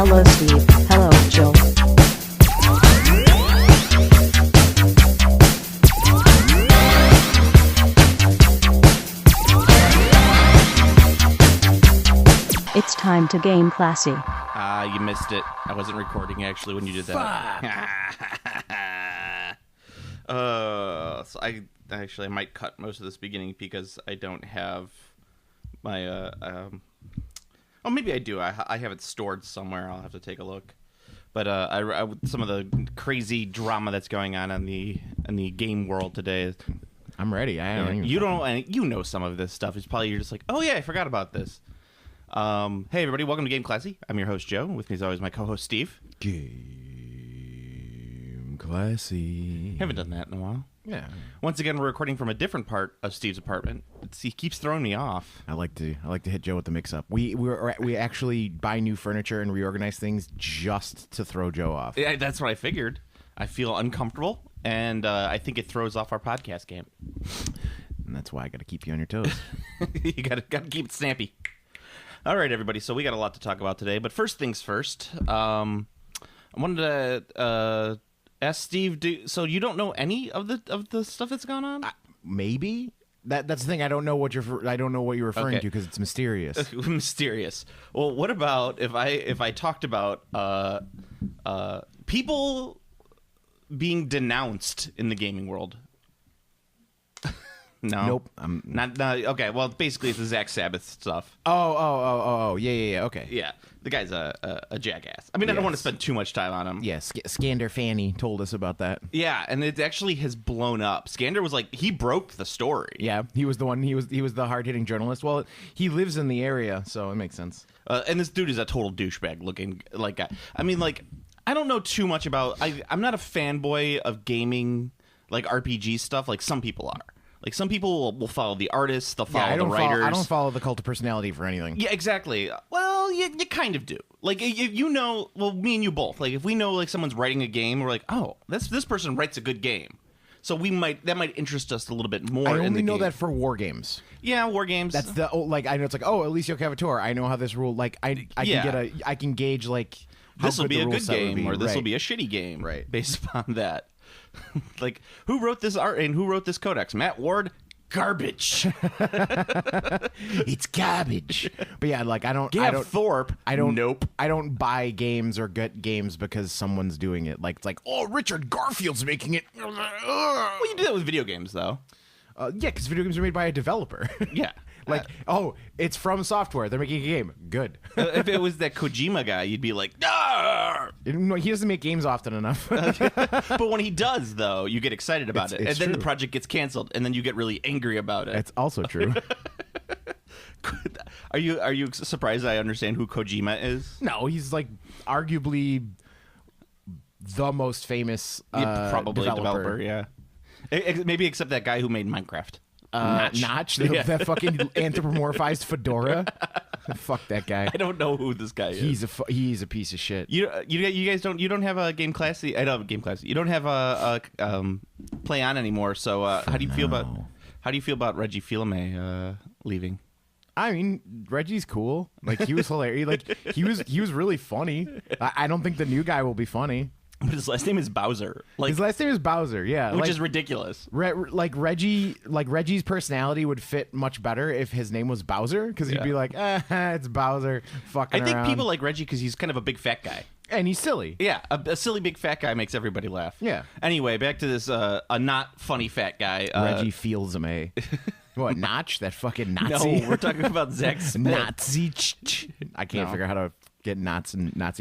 Hello Steve, hello Jill. It's time to game classy. You missed it. I wasn't recording actually when you did that. So I might cut most of this beginning because I don't have my oh, maybe I do. I have it stored somewhere. I'll have to take a look. But some of the crazy drama that's going on in the game world today. I'm ready. You know some of this stuff. It's probably you're just like, oh yeah, I forgot about this. Hey everybody, welcome to Game Classy. I'm your host Joe. With me as always my co-host Steve. Game Classy. Haven't done that in a while. Yeah. Once again, we're recording from a different part of Steve's apartment. He keeps throwing me off. I like to hit Joe with the mix-up. We actually buy new furniture and reorganize things just to throw Joe off. Yeah, that's what I figured. I feel uncomfortable, and I think it throws off our podcast game. And that's why I got to keep you on your toes. You got to keep it snappy. All right, everybody. So we got a lot to talk about today, but first things first. I wanted to ask Steve. So you don't know any of the stuff that's going on? Maybe that's the thing. I don't know what you're referring to because it's mysterious. Mysterious. Well, what about if I talked about people being denounced in the gaming world? No. Nope. Not. Okay. Well, basically, it's the Zak Sabbath stuff. Oh. Yeah. Okay. Yeah. The guy's a jackass. I mean, I don't want to spend too much time on him. Yeah. Skander Fanny told us about that. Yeah, and it actually has blown up. Skander was like, he broke the story. Yeah. He was the one. He was the hard-hitting journalist. Well, he lives in the area, so it makes sense. And this dude is a total douchebag looking like guy. I mean, like, I don't know too much about. I'm not a fanboy of gaming, like RPG stuff. Like some people are. Like, some people will follow the artists, they'll follow the writers. I don't follow the cult of personality for anything. Yeah, exactly. Well, you kind of do. Like, you know, well, me and you both. Like, if we know, like, someone's writing a game, we're like, oh, this person writes a good game. So that might interest us a little bit more. I only know that for war games. Yeah, war games. That's I know it's like, oh, Alicia Cavator. I know how this rule. Like, I can gauge like this will be a good game or this will be a shitty game, right? Based upon that. Like, who wrote this art and who wrote this codex? Matt Ward? Garbage. It's garbage. But yeah, like Thorpe. Nope. I don't buy games or get games because someone's doing it. Like, it's like, oh, Richard Garfield's making it. Well, you do that with video games, though. Yeah, because video games are made by a developer. Yeah. Like, it's From Software. They're making a game. Good. If it was that Kojima guy, you'd be like, no, he doesn't make games often enough. But when he does, though, you get excited about it. And then true. the project gets canceled, and then you get really angry about it. It's also true. Are you surprised I understand who Kojima is? No, he's like arguably the most famous probably developer, yeah. Maybe except that guy who made Minecraft. Notch, that fucking anthropomorphized fedora. Fuck that guy. I don't know who this guy is. He's a piece of shit. You guys don't have a Game Classy. I don't have Game Classy. You don't have a Play On anymore. So how do you feel about Reggie Fils-Aimé leaving? I mean, Reggie's cool. Like, he was hilarious. Like, he was really funny. I don't think the new guy will be funny. But his last name is Bowser. Like, his last name is Bowser, yeah. Which is ridiculous. Reggie's personality would fit much better if his name was Bowser, because he'd be like, it's Bowser fucking around. I think people like Reggie because he's kind of a big fat guy. And he's silly. Yeah, a silly big fat guy makes everybody laugh. Yeah. Anyway, back to this a not funny fat guy. Reggie Fils-Aimé. What, Notch? That fucking Nazi? No, we're talking about Zak Smith. Nazi. I can't figure out how to get Nazi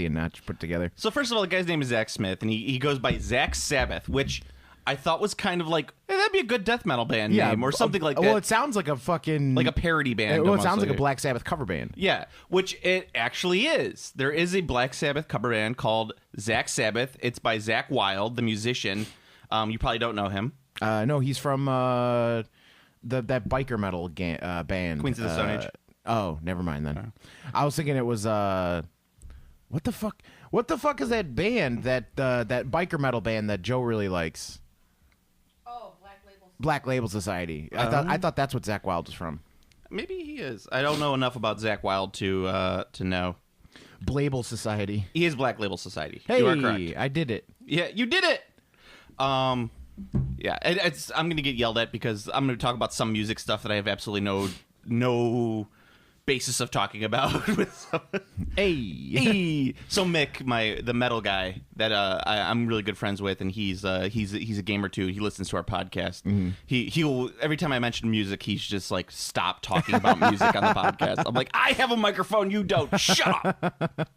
and Notch put together. So first of all, the guy's name is Zak Smith, and he goes by Zak Sabbath, which I thought was kind of like, hey, that'd be a good death metal band name or something like that. Well, it sounds like a fucking... like a parody band. Well, it sounds like a Black Sabbath cover band. Yeah, which it actually is. There is a Black Sabbath cover band called Zak Sabbath. It's by Zak Wild, the musician. You probably don't know him. No, he's from that biker metal band. Queens of the Stone Age. Oh, never mind then. I was thinking it was... What the fuck? What the fuck is that band? That biker metal band that Joe really likes? Oh, Black Label Society. I thought that's what Zak Wild was from. Maybe he is. I don't know enough about Zak Wild to know. Label Society. He is Black Label Society. Hey, you are correct. I did it. Yeah, you did it. Yeah, I'm gonna get yelled at because I'm gonna talk about some music stuff that I have absolutely no basis of talking about. Hey. So Mick, the metal guy that I'm really good friends with, and he's a gamer too. He listens to our podcast. Mm-hmm. He'll every time I mention music, he's just like, stop talking about music on the podcast. I'm like, I have a microphone, you don't. Shut up.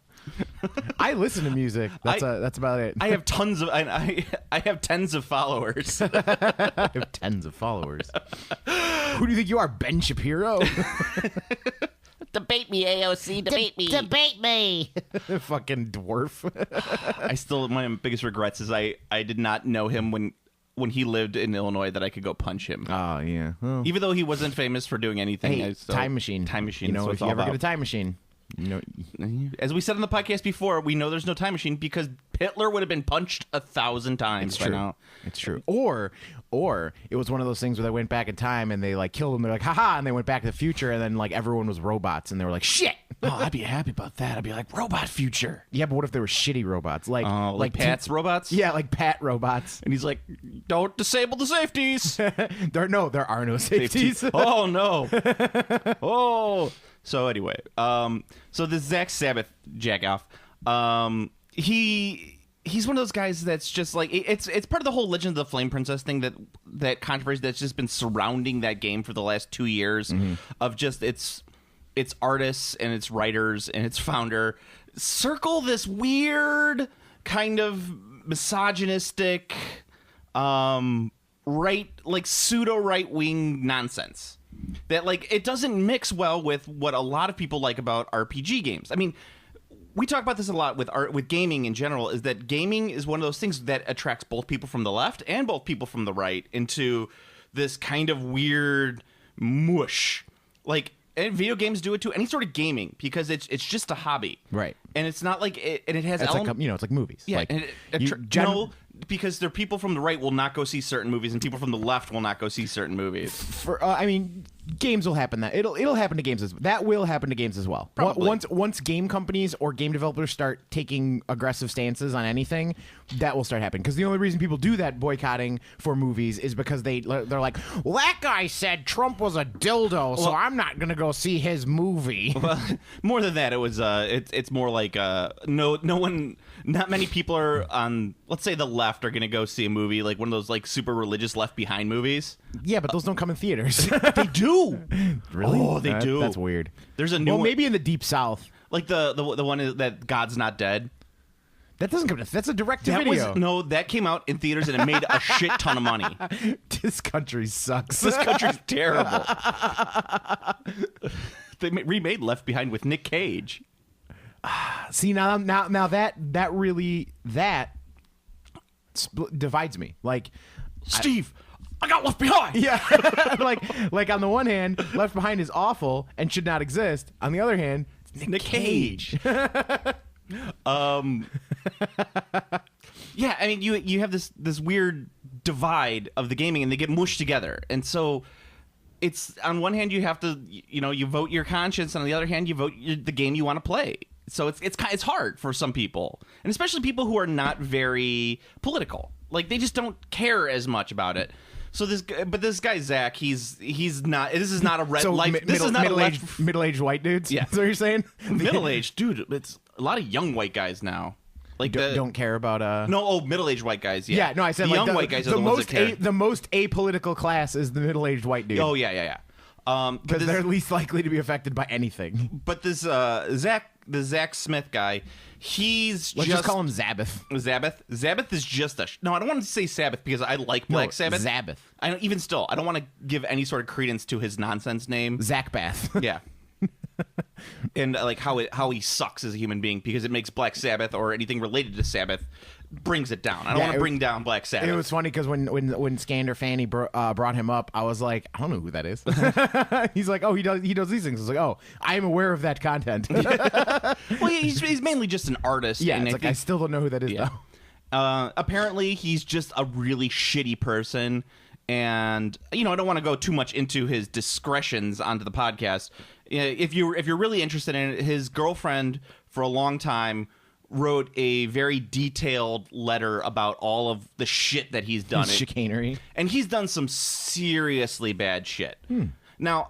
I listen to music. That's about it. I have tons of I have tens of followers. I have tens of followers. Who do you think you are, Ben Shapiro? Debate me, AOC. Debate me. Debate me. Fucking dwarf. My biggest regrets is I did not know him when he lived in Illinois that I could go punch him. Oh yeah. Well, even though he wasn't famous for doing anything. hey, time machine. Time machine. You know, if you ever get a time machine. As we said on the podcast before, we know there's no time machine because Hitler would have been punched 1,000 times by now. It's true. Or it was one of those things where they went back in time and they like killed him. They're like, haha, and they went back to the future, and then like everyone was robots, and they were like, shit. Oh, I'd be happy about that. I'd be like, robot future. Yeah, but what if they were shitty robots? Like Pat's robots? Yeah, like Pat robots. And he's like, don't disable the safeties. There are no safeties. Oh no. Oh. So anyway, so this Zak Sabbath jackoff, he's one of those guys that's just like it's part of the whole Legend of the Flame Princess thing that controversy that's just been surrounding that game for the last 2 years of just its artists and its writers and its founder circle this weird kind of misogynistic pseudo right wing nonsense. That, like, it doesn't mix well with what a lot of people like about RPG games. I mean, we talk about this a lot with gaming in general, is that gaming is one of those things that attracts both people from the left and both people from the right into this kind of weird mush. Like, and video games do it too. Any sort of gaming, because it's just a hobby. Right. And it's not like it has it's like it's like movies. Yeah, like, no, because there are people from the right will not go see certain movies, and people from the left will not go see certain movies. I mean, games will happen. It'll happen to games that will happen to games as well. Probably. Once game companies or game developers start taking aggressive stances on anything, that will start happening. Because the only reason people do that boycotting for movies is because they're like, well, that guy said Trump was a dildo, so I'm not gonna go see his movie. Well, more than that, it was it's more like not many people are on, let's say, the left are gonna go see a movie like one of those like super religious Left Behind movies. Yeah, but those don't come in theaters. They do. Really? Oh, they do. That's weird. There's a new one, maybe in the Deep South, like the one that God's Not Dead. That doesn't come. That's a direct to video. That came out in theaters and it made a shit ton of money. This country sucks. This country's terrible. They remade Left Behind with Nick Cage. See, now that really divides me. Like, Steve, I got Left Behind. Yeah, like on the one hand, Left Behind is awful and should not exist. On the other hand, it's Nick Cage. Yeah, I mean, you have this weird divide of the gaming, and they get mushed together, and so it's on one hand you have to you vote your conscience, and on the other hand you vote the game you want to play. So it's hard for some people, and especially people who are not very political. Like, they just don't care as much about it. So this guy Zach, he's not. This is not a red light. This is not middle-aged white dudes. Yeah, that's what you're saying. Middle-aged, dude. It's a lot of young white guys now. Like, don't care about middle-aged white guys. Yeah, no, I said the like young white guys are the ones that care. The most apolitical class is the middle-aged white dude. Oh yeah. Because they're least likely to be affected by anything. But this the Zak Smith guy, let's just call him Zabbath. Zabbath is just no, I don't want to say Sabbath because I like Black Sabbath. Zabbath. I don't want to give any sort of credence to his nonsense name. Zach Bath. Yeah. And like how he sucks as a human being, because it makes Black Sabbath or anything related to Sabbath brings it down. I don't want to bring down Black Sabbath. It was funny because when Skander Fanny brought him up, I was like, I don't know who that is. He's like, oh, he does these things. I was like, oh, I am aware of that content. Well, he's mainly just an artist. Yeah, and it's I still don't know who that is though. Apparently, he's just a really shitty person. And I don't want to go too much into his discretions onto the podcast. If you're really interested in it, his girlfriend for a long time, wrote a very detailed letter about all of the shit that he's done. Chicanery. And he's done some seriously bad shit. Now,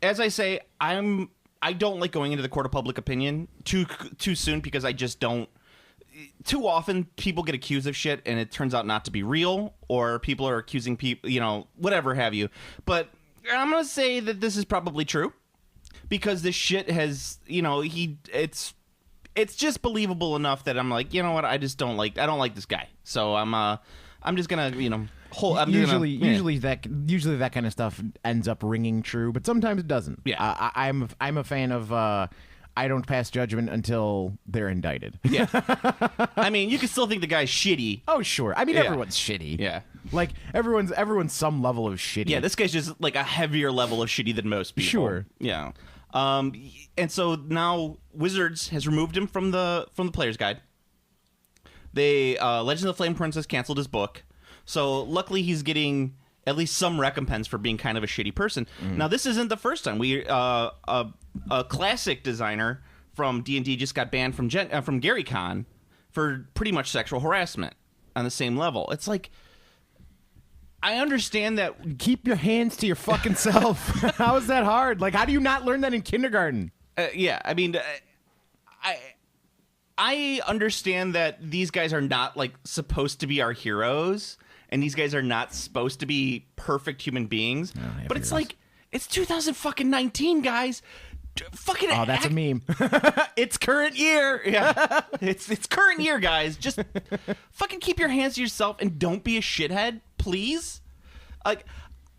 as I say, I don't like going into the court of public opinion too soon because I just don't. Too often, people get accused of shit, and it turns out not to be real, or people are accusing people, whatever have you. But I'm going to say that this is probably true because this shit has, it's just believable enough that I'm like, you know what, I don't like this guy. So I'm just going to, Usually that kind of stuff ends up ringing true, but sometimes it doesn't. Yeah. I'm a fan of I don't pass judgment until they're indicted. Yeah. I mean, you can still think the guy's shitty. Oh, sure. I mean, Yeah. everyone's shitty. Yeah. Like, everyone's some level of shitty. Yeah, this guy's just like a heavier level of shitty than most people. Sure. Yeah. And so now Wizards has removed him from the player's guide. They Legends of the Flame Princess canceled his book. So luckily he's getting at least some recompense for being kind of a shitty person. Now this isn't the first time a classic designer from D&D just got banned from GaryCon for pretty much sexual harassment on the same level. It's like, I understand that. Keep your hands to your fucking self. How is that hard? Like, how do you not learn that in kindergarten? Yeah, I mean, I understand that these guys are not like supposed to be our heroes, and these guys are not supposed to be perfect human beings. But it's like, it's 2019, guys. Fucking that's a meme. It's current year. Yeah, it's current year, guys. Just fucking keep your hands to yourself and don't be a shithead, please. Like,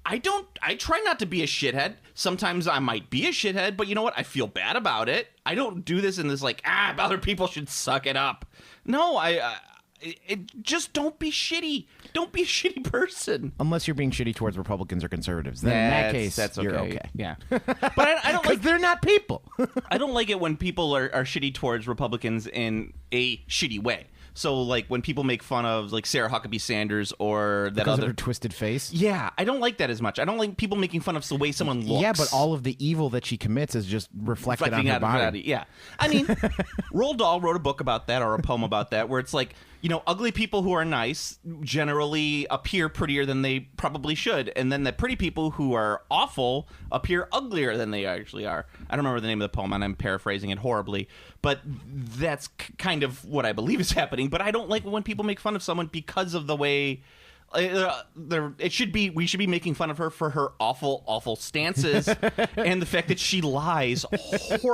I try not to be a shithead. Sometimes I might be a shithead, but you know what? I feel bad about it. I don't do this in this like, other people should suck it up. No, just don't be shitty. Don't be a shitty person. Unless you're being shitty towards Republicans or conservatives. Then in that case, that's okay. you're okay. Yeah. But I don't like... they're not people. I don't like it when people are shitty towards Republicans in a shitty way. So, like, when people make fun of, like, Sarah Huckabee Sanders or that Because other... of her twisted face? Yeah, I don't like that as much. I don't like people making fun of the way someone looks. Yeah, but all of the evil that she commits is just reflected on her body. Yeah. I mean, Roald Dahl wrote a book about that, or a poem about that, where it's like, ugly people who are nice generally appear prettier than they probably should, and then the pretty people who are awful appear uglier than they actually are. I don't remember the name of the poem, and I'm paraphrasing it horribly, but that's kind of what I believe is happening. But I don't like when people make fun of someone because of the way... we should be making fun of her for her awful stances and the fact that she lies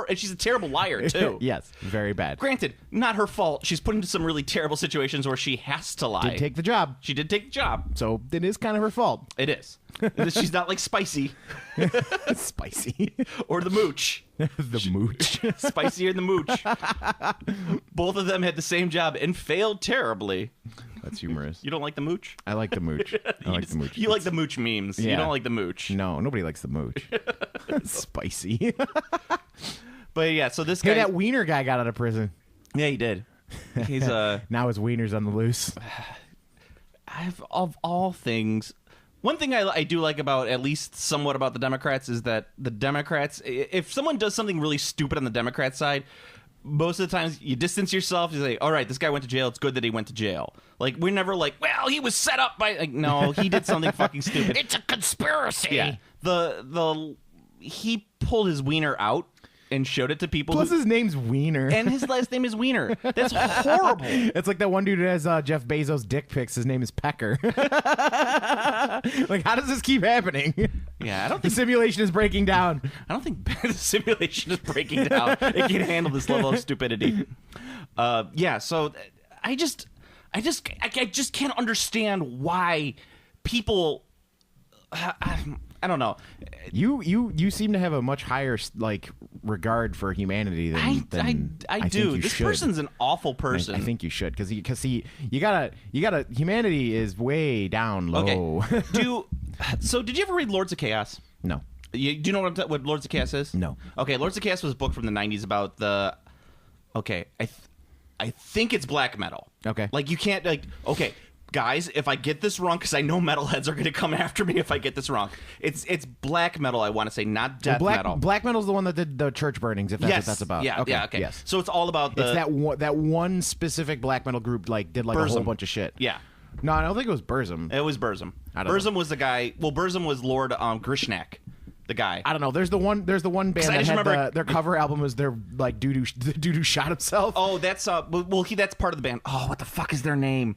and she's a terrible liar too. Yes, very bad. Granted, not her fault. She's put into some really terrible situations where she has to lie. Did take the job. She did take the job. So it is kind of her fault. It is. She's not like Spicy. Spicy. Or the Mooch. The Mooch. Spicy or the Mooch. Both of them had the same job and failed terribly. That's humorous. You don't like the Mooch? I like the Mooch. I like the Mooch. You like the Mooch memes. Yeah. You don't like the Mooch. No, nobody likes the Mooch. Spicy. But yeah, so this guy... Hey, that Wiener guy got out of prison. Yeah, he did. He's now his wiener's on the loose. Of all things... One thing I do like about, at least somewhat about the Democrats, is that the Democrats... If someone does something really stupid on the Democrat side... Most of the times, you distance yourself. You say, all right, this guy went to jail. It's good that he went to jail. Like, we're never like, well, he was set up by... Like, no, he did something fucking stupid. It's a conspiracy. Yeah. He pulled his wiener out and showed it to people. Plus, his name's Wiener. And his last name is Wiener. That's horrible. It's like that one dude who has Jeff Bezos' dick pics. His name is Pecker. Like, how does this keep happening? Yeah, I don't The think... simulation is breaking down. I don't think the simulation is breaking down. It can handle this level of stupidity. Yeah, so I just can't understand why people... I don't know. You seem to have a much higher regard for humanity than I do. think you This should. person's an awful person. I think you should because you gotta humanity is way down low. Okay. So did you ever read Lords of Chaos? No. Do you know what Lords of Chaos is? No. Okay, Lords of Chaos was a book from the 90s about the... Okay, I think it's black metal. Okay. Like, you can't, like... Okay, guys, if I get this wrong, because I know metalheads are going to come after me if I get this wrong. It's black metal, I want to say, not death metal. Black metal's the one that did the church burnings, if that's what that's about. Yeah, okay. Yes. So it's all about It's that one specific black metal group did a whole bunch of shit. Yeah. No, I don't think it was Burzum. It was Burzum. Burzum was the guy. Well, Burzum was Lord Grishnak, the guy. I don't know. There's the one band that had their cover album was their doo-doo shot himself. Oh, that's that's part of the band. Oh, what the fuck is their name?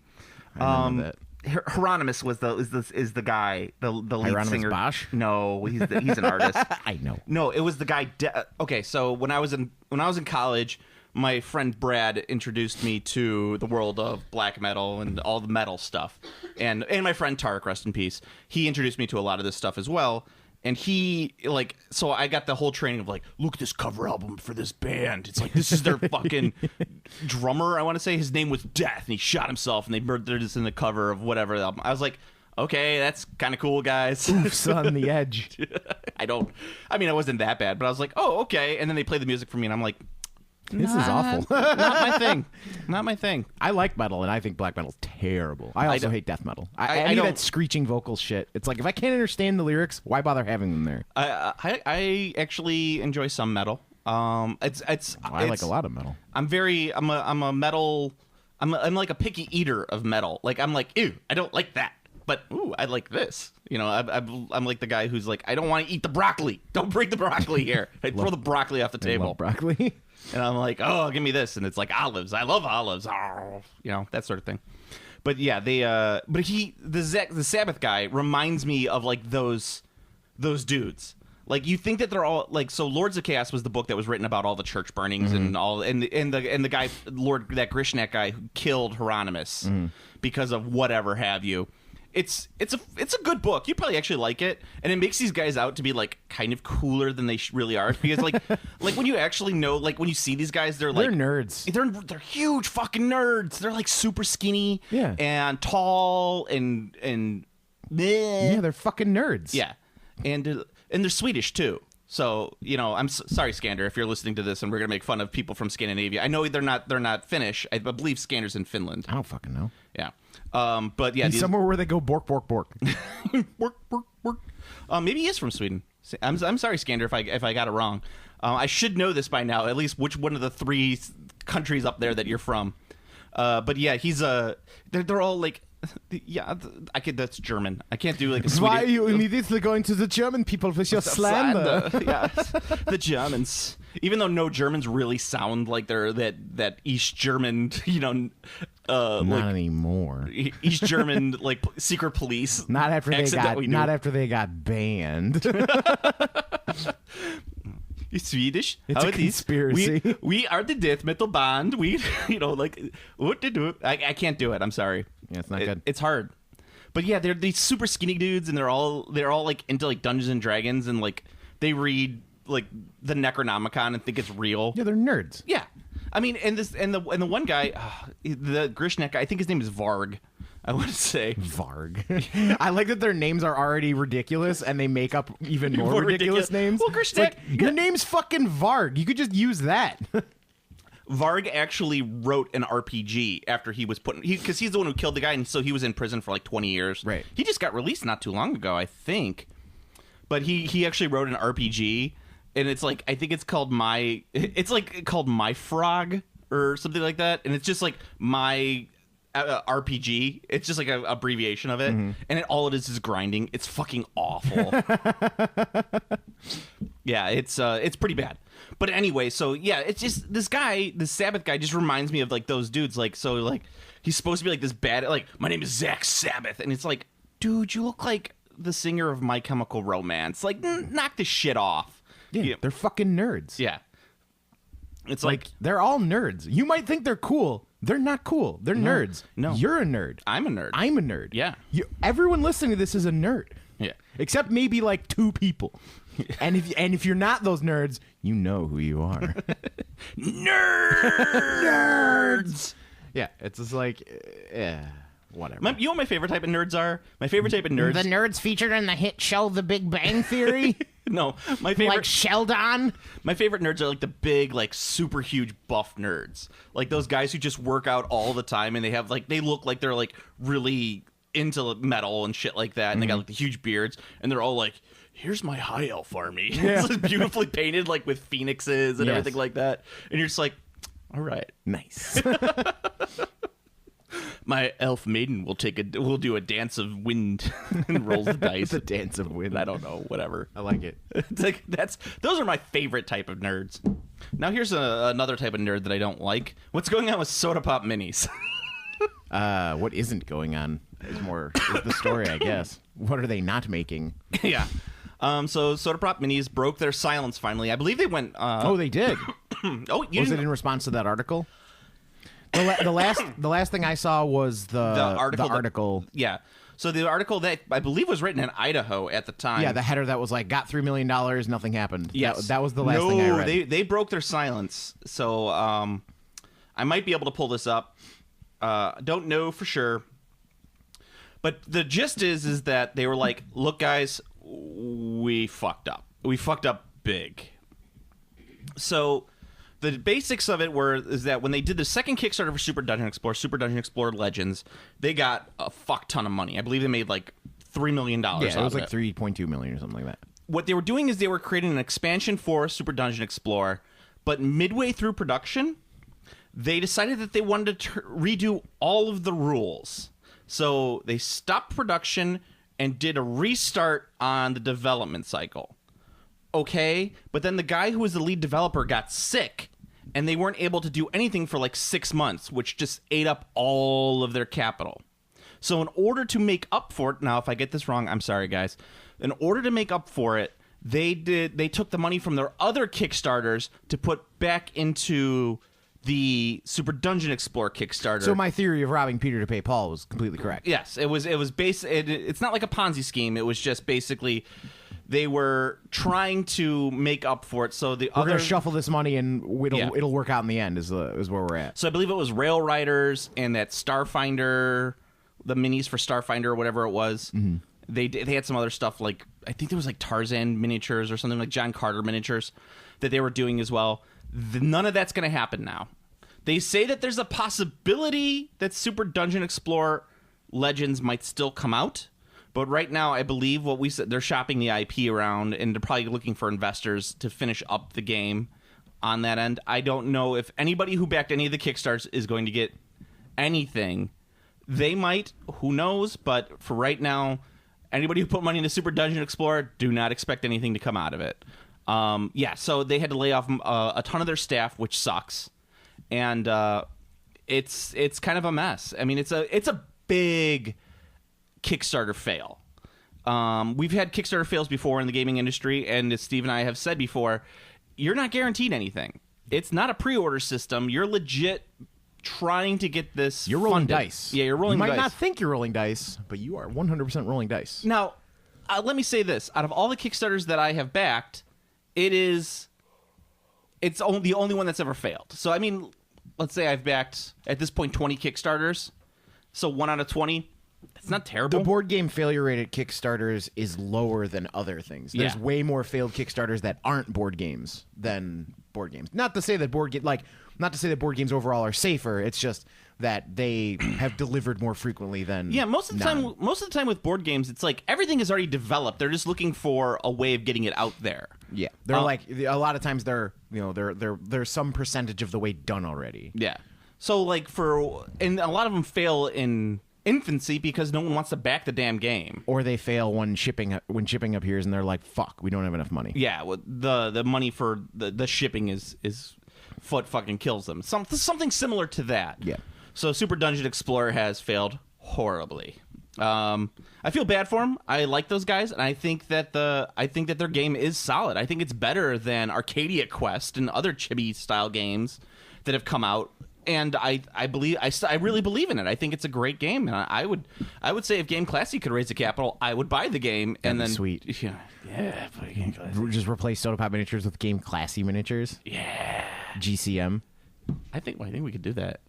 I remember that. Hieronymus is the guy, the lead Hieronymus singer. Bosch? No, he's an artist. I know. No, it was the guy. Okay, so when I was in college, my friend Brad introduced me to the world of black metal and all the metal stuff, and my friend Tarek, rest in peace. He introduced me to a lot of this stuff as well. And he, so I got the whole training of, look at this cover album for this band. It's like, this is their fucking drummer, I want to say. His name was Death, and he shot himself, and they murdered this in the cover of whatever album. I was like, okay, that's kind of cool, guys. Oops, on the edge. I wasn't that bad, but I was like, oh, okay. And then they played the music for me, and I'm like, this is awful. Not my thing. Not my thing. I like metal, and I think black metal's terrible. I also hate death metal. I that screeching vocal shit. It's like, if I can't understand the lyrics, why bother having them there? I actually enjoy some metal. I like a lot of metal. I'm a metal. I'm like a picky eater of metal. Like, I'm like, ew, I don't like that. But ooh, I like this. I'm like the guy who's like, I don't want to eat the broccoli. Don't bring the broccoli here. I throw the broccoli off the table. I love broccoli. And I'm like, oh, give me this, and it's like olives. I love olives. Oh, that sort of thing. But yeah, the Sabbath guy reminds me of those dudes. Like, you think that they're all so Lords of Chaos was the book that was written about all the church burnings and all, and the guy that Grishnak guy who killed Hieronymus because of whatever have you. It's a good book. You probably actually like it, and it makes these guys out to be kind of cooler than they really are. Because when you actually know, when you see these guys, they're nerds. They're huge fucking nerds. They're super skinny, and tall, and yeah, they're fucking nerds. Yeah, and they're Swedish too. So I'm sorry, Skander, if you're listening to this, and we're gonna make fun of people from Scandinavia. I know they're not Finnish. I believe Skander's in Finland. I don't fucking know. Yeah. But yeah, somewhere where they go bork bork bork. Bork bork bork. Maybe he is from Sweden. I'm sorry, Skander, if I got it wrong. I should know this by now. At least which one of the 3 countries up there that you're from. But yeah, he's they're all that's German. I can't do a Swedish. Why are you immediately going to the German people with your slander? Yes, the Germans. Even though no Germans really sound like they're that East German, not anymore. East German secret police. Not after they got banned. It's Swedish. It's a conspiracy. We are the death metal band. We, what to do? I can't do it. I'm sorry. Yeah, it's not good. It's hard. But yeah, they're these super skinny dudes, and they're all into Dungeons and Dragons, and they read the Necronomicon and think it's real. Yeah, they're nerds. Yeah, I mean, and the one guy, the Grishnak guy, I think his name is Varg. I want to say Varg. I like that their names are already ridiculous, and they make up even more ridiculous names. Well, Grishnak, your name's fucking Varg. You could just use that. Varg actually wrote an RPG after he was because he's the one who killed the guy, and so he was in prison for 20 years. Right. He just got released not too long ago, I think. But he actually wrote an RPG, and it's I think it's called called My Frog or something like that, and it's just my RPG. It's just an abbreviation of it, and all it is grinding. It's fucking awful. Yeah, it's pretty bad. But anyway, so yeah, it's just this Sabbath guy just reminds me of those dudes. He's supposed to be this bad. My name is Zak Sabbath, and it's dude, you look like the singer of My Chemical Romance. Knock this shit off. Yeah, they're fucking nerds. Yeah, it's they're all nerds. You might think they're cool. They're not cool. They're nerds. No, you're a nerd. I'm a nerd. I'm a nerd. Yeah. Everyone listening to this is a nerd. Yeah. Except maybe 2 people. And if you're not those nerds, you know who you are. Nerds. Yeah, it's just yeah. whatever. You know what my favorite type of nerds are? My favorite type of nerds. The nerds featured in the hit show The Big Bang Theory? No, my favorite. Like Sheldon? My favorite nerds are like the big, like super huge buff nerds, like those guys who just work out all the time, and they look like they're like really into metal and shit like that, and they got like the huge beards, and they're all like, "Here's my high elf army." It's just beautifully painted, like with phoenixes and everything like that, and you're just like, all right, Nice. my elf maiden will do a dance of wind and rolls the dice. The dance of wind. I don't know, whatever. I like it. It's like those are my favorite type of nerds. Now here's another type of nerd that I don't like. What's going on with Soda Pop Minis? What isn't going on is the story, I guess. What are they not making? Yeah. So Soda Pop Minis broke their silence finally. I believe they went. Oh, they did. Oh, you Was didn't- it in response to that article? The last thing I saw was the article. Yeah. So the article that I believe was written in Idaho at the time. Yeah, the header that was like, got $3 million, nothing happened. Yes. That was the last thing I read. They broke their silence. So I might be able to pull this up. Don't know for sure. But the gist is that they were like, look, guys, we fucked up. We fucked up big. So the basics of it is that when they did the second Kickstarter for Super Dungeon Explorer Legends, they got a fuck ton of money. I believe they made like $3 million. Yeah, it was like 3.2 million or something like that. What they were doing is they were creating an expansion for Super Dungeon Explorer, but midway through production, they decided that they wanted to redo all of the rules. So they stopped production and did a restart on the development cycle. Okay, but then the guy who was the lead developer got sick, and they weren't able to do anything for like 6 months, which just ate up all of their capital. So in order to make up for it, now if I get this wrong, I'm sorry guys. In order to make up for it, they took the money from their other Kickstarters to put back into the Super Dungeon Explorer Kickstarter. So my theory of robbing Peter to pay Paul was completely correct. Yes, it was it's not like a Ponzi scheme. It was just basically they were trying to make up for it. So We're gonna shuffle this money and it'll work out in the end. Is where we're at. So I believe it was Rail Riders and that Starfinder, the minis for Starfinder or whatever it was. Mm-hmm. They had some other stuff like I think there was like Tarzan miniatures or something like John Carter miniatures that they were doing as well. None of that's going to happen now. They say that there's a possibility that Super Dungeon Explorer Legends might still come out, but right now I believe what we said, they're shopping the IP around and they're probably looking for investors to finish up the game on that end. I don't know if anybody who backed any of the Kickstarters is going to get anything. They might, who knows, but for right now, anybody who put money into Super Dungeon Explorer, do not expect anything to come out of it. So they had to lay off a ton of their staff, which sucks, and it's kind of a mess. I mean, it's a big Kickstarter fail. We've had Kickstarter fails before in the gaming industry, and as Steve and I have said before, you're not guaranteed anything. It's not a pre-order system. You're legit trying to get this. You're rolling funded. dice. Yeah, you're rolling dice. You might not think you're rolling dice, but you are 100% rolling dice. Now, let me say this: out of all the Kickstarters that I have backed, it's the only one that's ever failed. So I mean, let's say I've backed at this point 20 Kickstarters. So 1 out of 20, that's not terrible. The board game failure rate at Kickstarters is lower than other things. There's way more failed Kickstarters that aren't board games than board games. Not to say that board games overall are safer. It's just that they have delivered more frequently than most of the time with board games, it's like everything is already developed. They're just looking for a way of getting it out there. Yeah, they're like a lot of times they're some percentage of the way done already. Yeah. So like and a lot of them fail in infancy because no one wants to back the damn game, or they fail when shipping appears and they're like, "Fuck, we don't have enough money." Yeah, well, the money for the shipping is what fucking kills them. Something similar to that. Yeah. So Super Dungeon Explorer has failed horribly. I feel bad for them. I like those guys, and I think that their game is solid. I think it's better than Arcadia Quest and other chibi style games that have come out. And I really believe in it. I think it's a great game, and I would say if Game Classy could raise the capital, I would buy the game. And then sweet, yeah, play Game Classy. Just replace Soda Pop miniatures with Game Classy miniatures. Yeah, GCM. I think we could do that.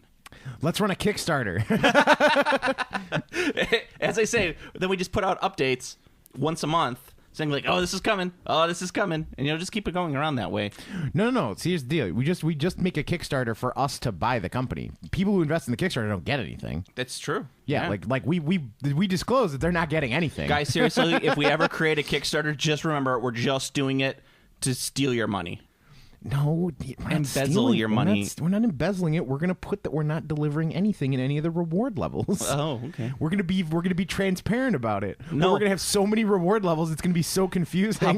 Let's run a Kickstarter. As I say, then we just put out updates once a month saying like, oh, this is coming. Oh, this is coming. And, just keep it going around that way. No. See, here's the deal. We just make a Kickstarter for us to buy the company. People who invest in the Kickstarter don't get anything. That's true. Yeah. Like we disclose that they're not getting anything. Guys, seriously, if we ever create a Kickstarter, just remember we're just doing it to steal your money. No, we're not Embezzle stealing. your money. We're not embezzling it. We're gonna put that we're not delivering anything in any of the reward levels. Oh, okay. We're gonna be transparent about it. No. But we're gonna have so many reward levels. It's gonna be so confusing. How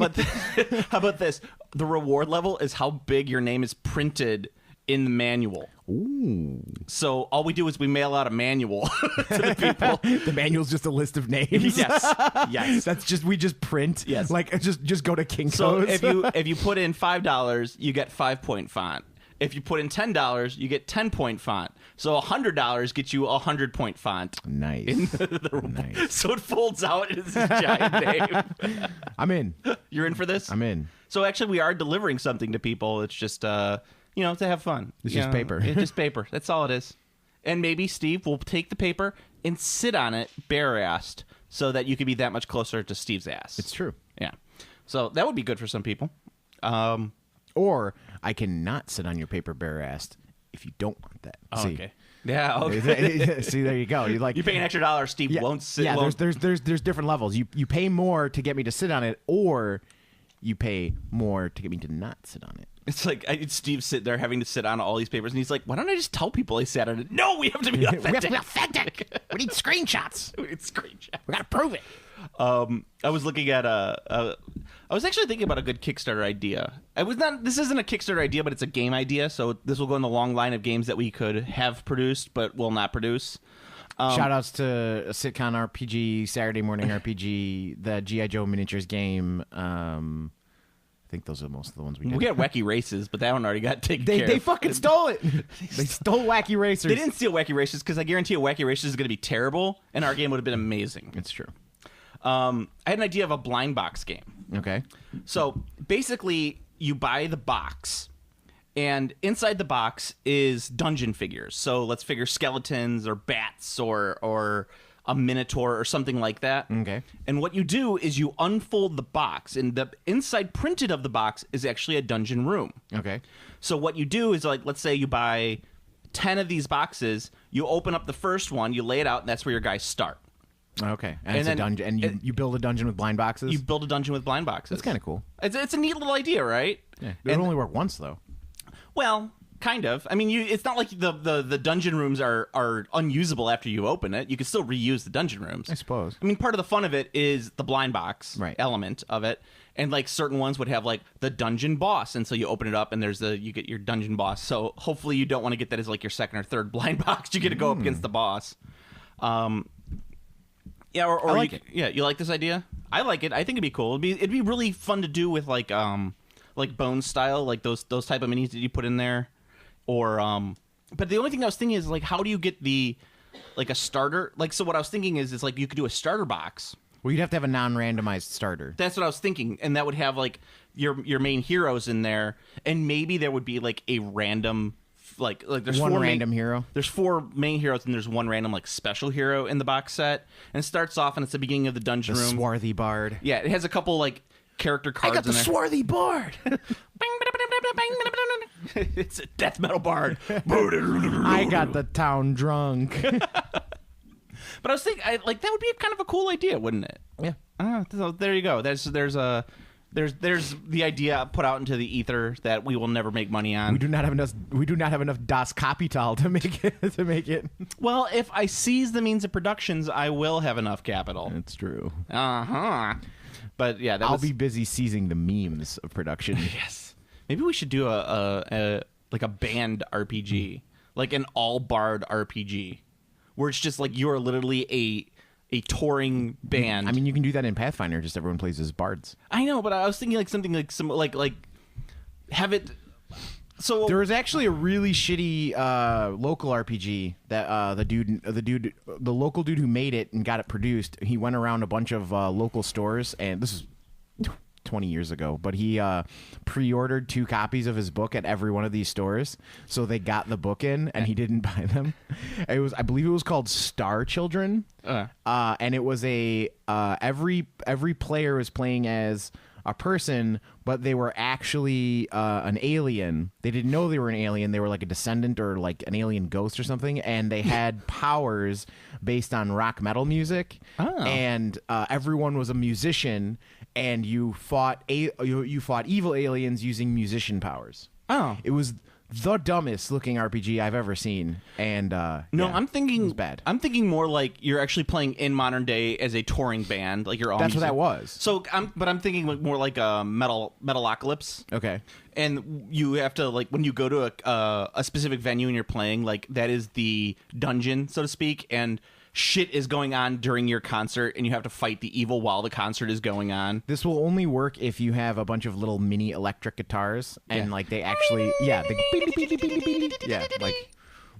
about this? The reward level is how big your name is printed in the manual. Ooh. So all we do is we mail out a manual to the people. The manual's just a list of names. Yes. That's just we just print. Yes. Like just go to Kinko's. So if you put in $5, you get 5-point font. If you put in $10, you get 10-point font. So $100 gets you a 100-point font. Nice. Nice. So it folds out into this giant name. I'm in. You're in for this? I'm in. So actually, we are delivering something to people. It's just to have fun. It's just paper. It's just paper. That's all it is. And maybe Steve will take the paper and sit on it bare-assed so that you can be that much closer to Steve's ass. It's true. Yeah. So that would be good for some people. Or I cannot sit on your paper bare-assed if you don't want that. See? Okay. Yeah. Okay. See, there you go. You pay an extra $1, Steve won't sit. Yeah, won't... there's different levels. You pay more to get me to sit on it, or you pay more to get me to not sit on it. It's like Steve's sitting there having to sit on all these papers, and he's like, "Why don't I just tell people I sat on it?" No, we have to be authentic. We have to be authentic. We need screenshots. We need screenshots. We gotta prove it. I was looking at I was actually thinking about a good Kickstarter idea. This isn't a Kickstarter idea, but it's a game idea. So this will go in the long line of games that we could have produced, but will not produce. Shout outs to Sitcon RPG, Saturday Morning RPG, the G.I. Joe miniatures game. I think those are most of the ones we did. We got Wacky Races, but that one already got taken care of. They fucking stole it. They stole Wacky Racers. They didn't steal Wacky Races because I guarantee you Wacky Races is going to be terrible, and our game would have been amazing. It's true. I had an idea of a blind box game. Okay. So basically, you buy the box, and inside the box is dungeon figures. So let's figure skeletons or bats or a minotaur or something like that. Okay. And what you do is you unfold the box, and the inside printed of the box is actually a dungeon room. Okay. So what you do is, like, let's say you buy 10 of these boxes, you open up the first one, you lay it out, and that's where your guys start. Okay. And it's then- a dungeon, and you build a dungeon with blind boxes. You build a dungeon with blind boxes. That's kind of cool. It's a neat little idea, right? Yeah. It would only work once though. Well, kind of. I mean, it's not like the dungeon rooms are unusable after you open it. You can still reuse the dungeon rooms. I suppose. I mean, part of the fun of it is the blind box element of it. And like certain ones would have like the dungeon boss, and so you open it up and you get your dungeon boss. So hopefully you don't want to get that as like your second or third blind box. You get to go up against the boss. Yeah, or I like it. Yeah, you like this idea? I like it. I think it'd be cool. It'd be really fun to do with like Bones style, like those type of minis that you put in there. Or but the only thing I was thinking is like, how do you get a starter? Like, so what I was thinking is like you could do a starter box. Well, you'd have to have a non-randomized starter. That's what I was thinking, and that would have like your main heroes in there, and maybe there would be like a random like there's one four random hero. There's 4 main heroes, and there's one random like special hero in the box set, and it starts off and it's the beginning of the dungeon The room. swarthy bard. Yeah, it has a couple like character cards. I got the in there. swarthy bard. It's a death metal bard. I got the town drunk. But I was thinking, that would be kind of a cool idea, wouldn't it? Yeah. So there you go. There's the idea put out into the ether that we will never make money on. We do not have enough Das Kapital to make it. Well, if I seize the means of productions, I will have enough capital. It's true. But yeah, I'll be busy seizing the memes of production. Yes. Maybe we should do a band RPG, like an all bard RPG, where it's just like you're literally a touring band. I mean, you can do that in Pathfinder. Just everyone plays as bards. I know, but I was thinking like something like have it. So There was actually a really shitty local RPG that the local dude who made it and got it produced. He went around a bunch of local stores, and this is 20 years ago, but he pre-ordered 2 copies of his book at every one of these stores, so they got the book in, and he didn't buy them. I believe it was called Star Children, and it was every player was playing as a person, but they were actually an alien. They didn't know they were an alien. They were like a descendant or like an alien ghost or something, and they had powers based on rock metal music. And everyone was a musician, and you fought evil aliens using musician powers. It was the dumbest looking RPG I've ever seen, and I'm thinking it was bad. I'm thinking more like you're actually playing in modern day as a touring band, like you're all. That's what that was. So I'm thinking more like a Metalocalypse. Okay. And you have to, like, when you go to a specific venue and you're playing, like, that is the dungeon, so to speak, and shit is going on during your concert, and you have to fight the evil while the concert is going on. This will only work if you have a bunch of little mini electric guitars, and like they actually,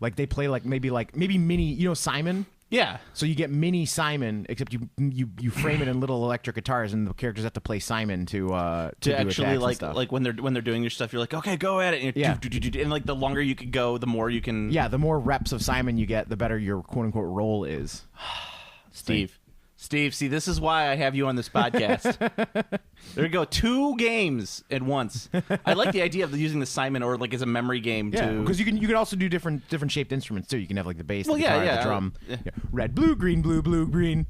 like they play like maybe mini, Simon. Yeah. So you get mini Simon, except you frame it in little electric guitars, and the characters have to play Simon to do actually attacks like when they're doing your stuff, you're like, okay, go at it, and and like the longer you could go, the more you can. Yeah, the more reps of Simon you get, the better your quote unquote role is. Steve, see, this is why I have you on this podcast. There you go, 2 games at once. I like the idea of using the Simon or like as a memory game too. Because you can also do different shaped instruments too. You can have like the bass, the guitar, the drum, Yeah. red, blue, green, blue, blue, green.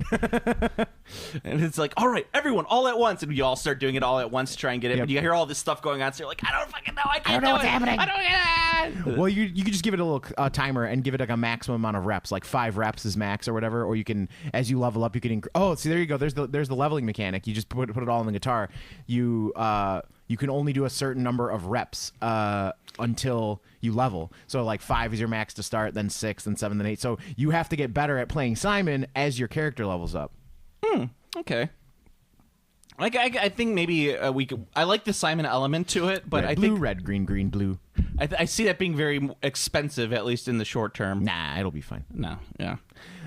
And it's like, all right, everyone, all at once, and you all start doing it all at once to try and get it. But you hear all this stuff going on, so you're like, I don't fucking know, I can't know do what's it. happening. I don't get it. Well, you can just give it a little timer and give it like a maximum amount of reps, like 5 reps is max or whatever. Or you can, as you level up, you can. See, there you go. There's the leveling mechanic. You just put it all in the guitar. You can only do a certain number of reps until you level. So like 5 is your max to start, then 6, then 7, then 8. So you have to get better at playing Simon as your character levels up. Okay. I think maybe we could. I like the Simon element to it, but I blue, think red, green, green, blue. I see that being very expensive, at least in the short term. Nah, it'll be fine. No, yeah.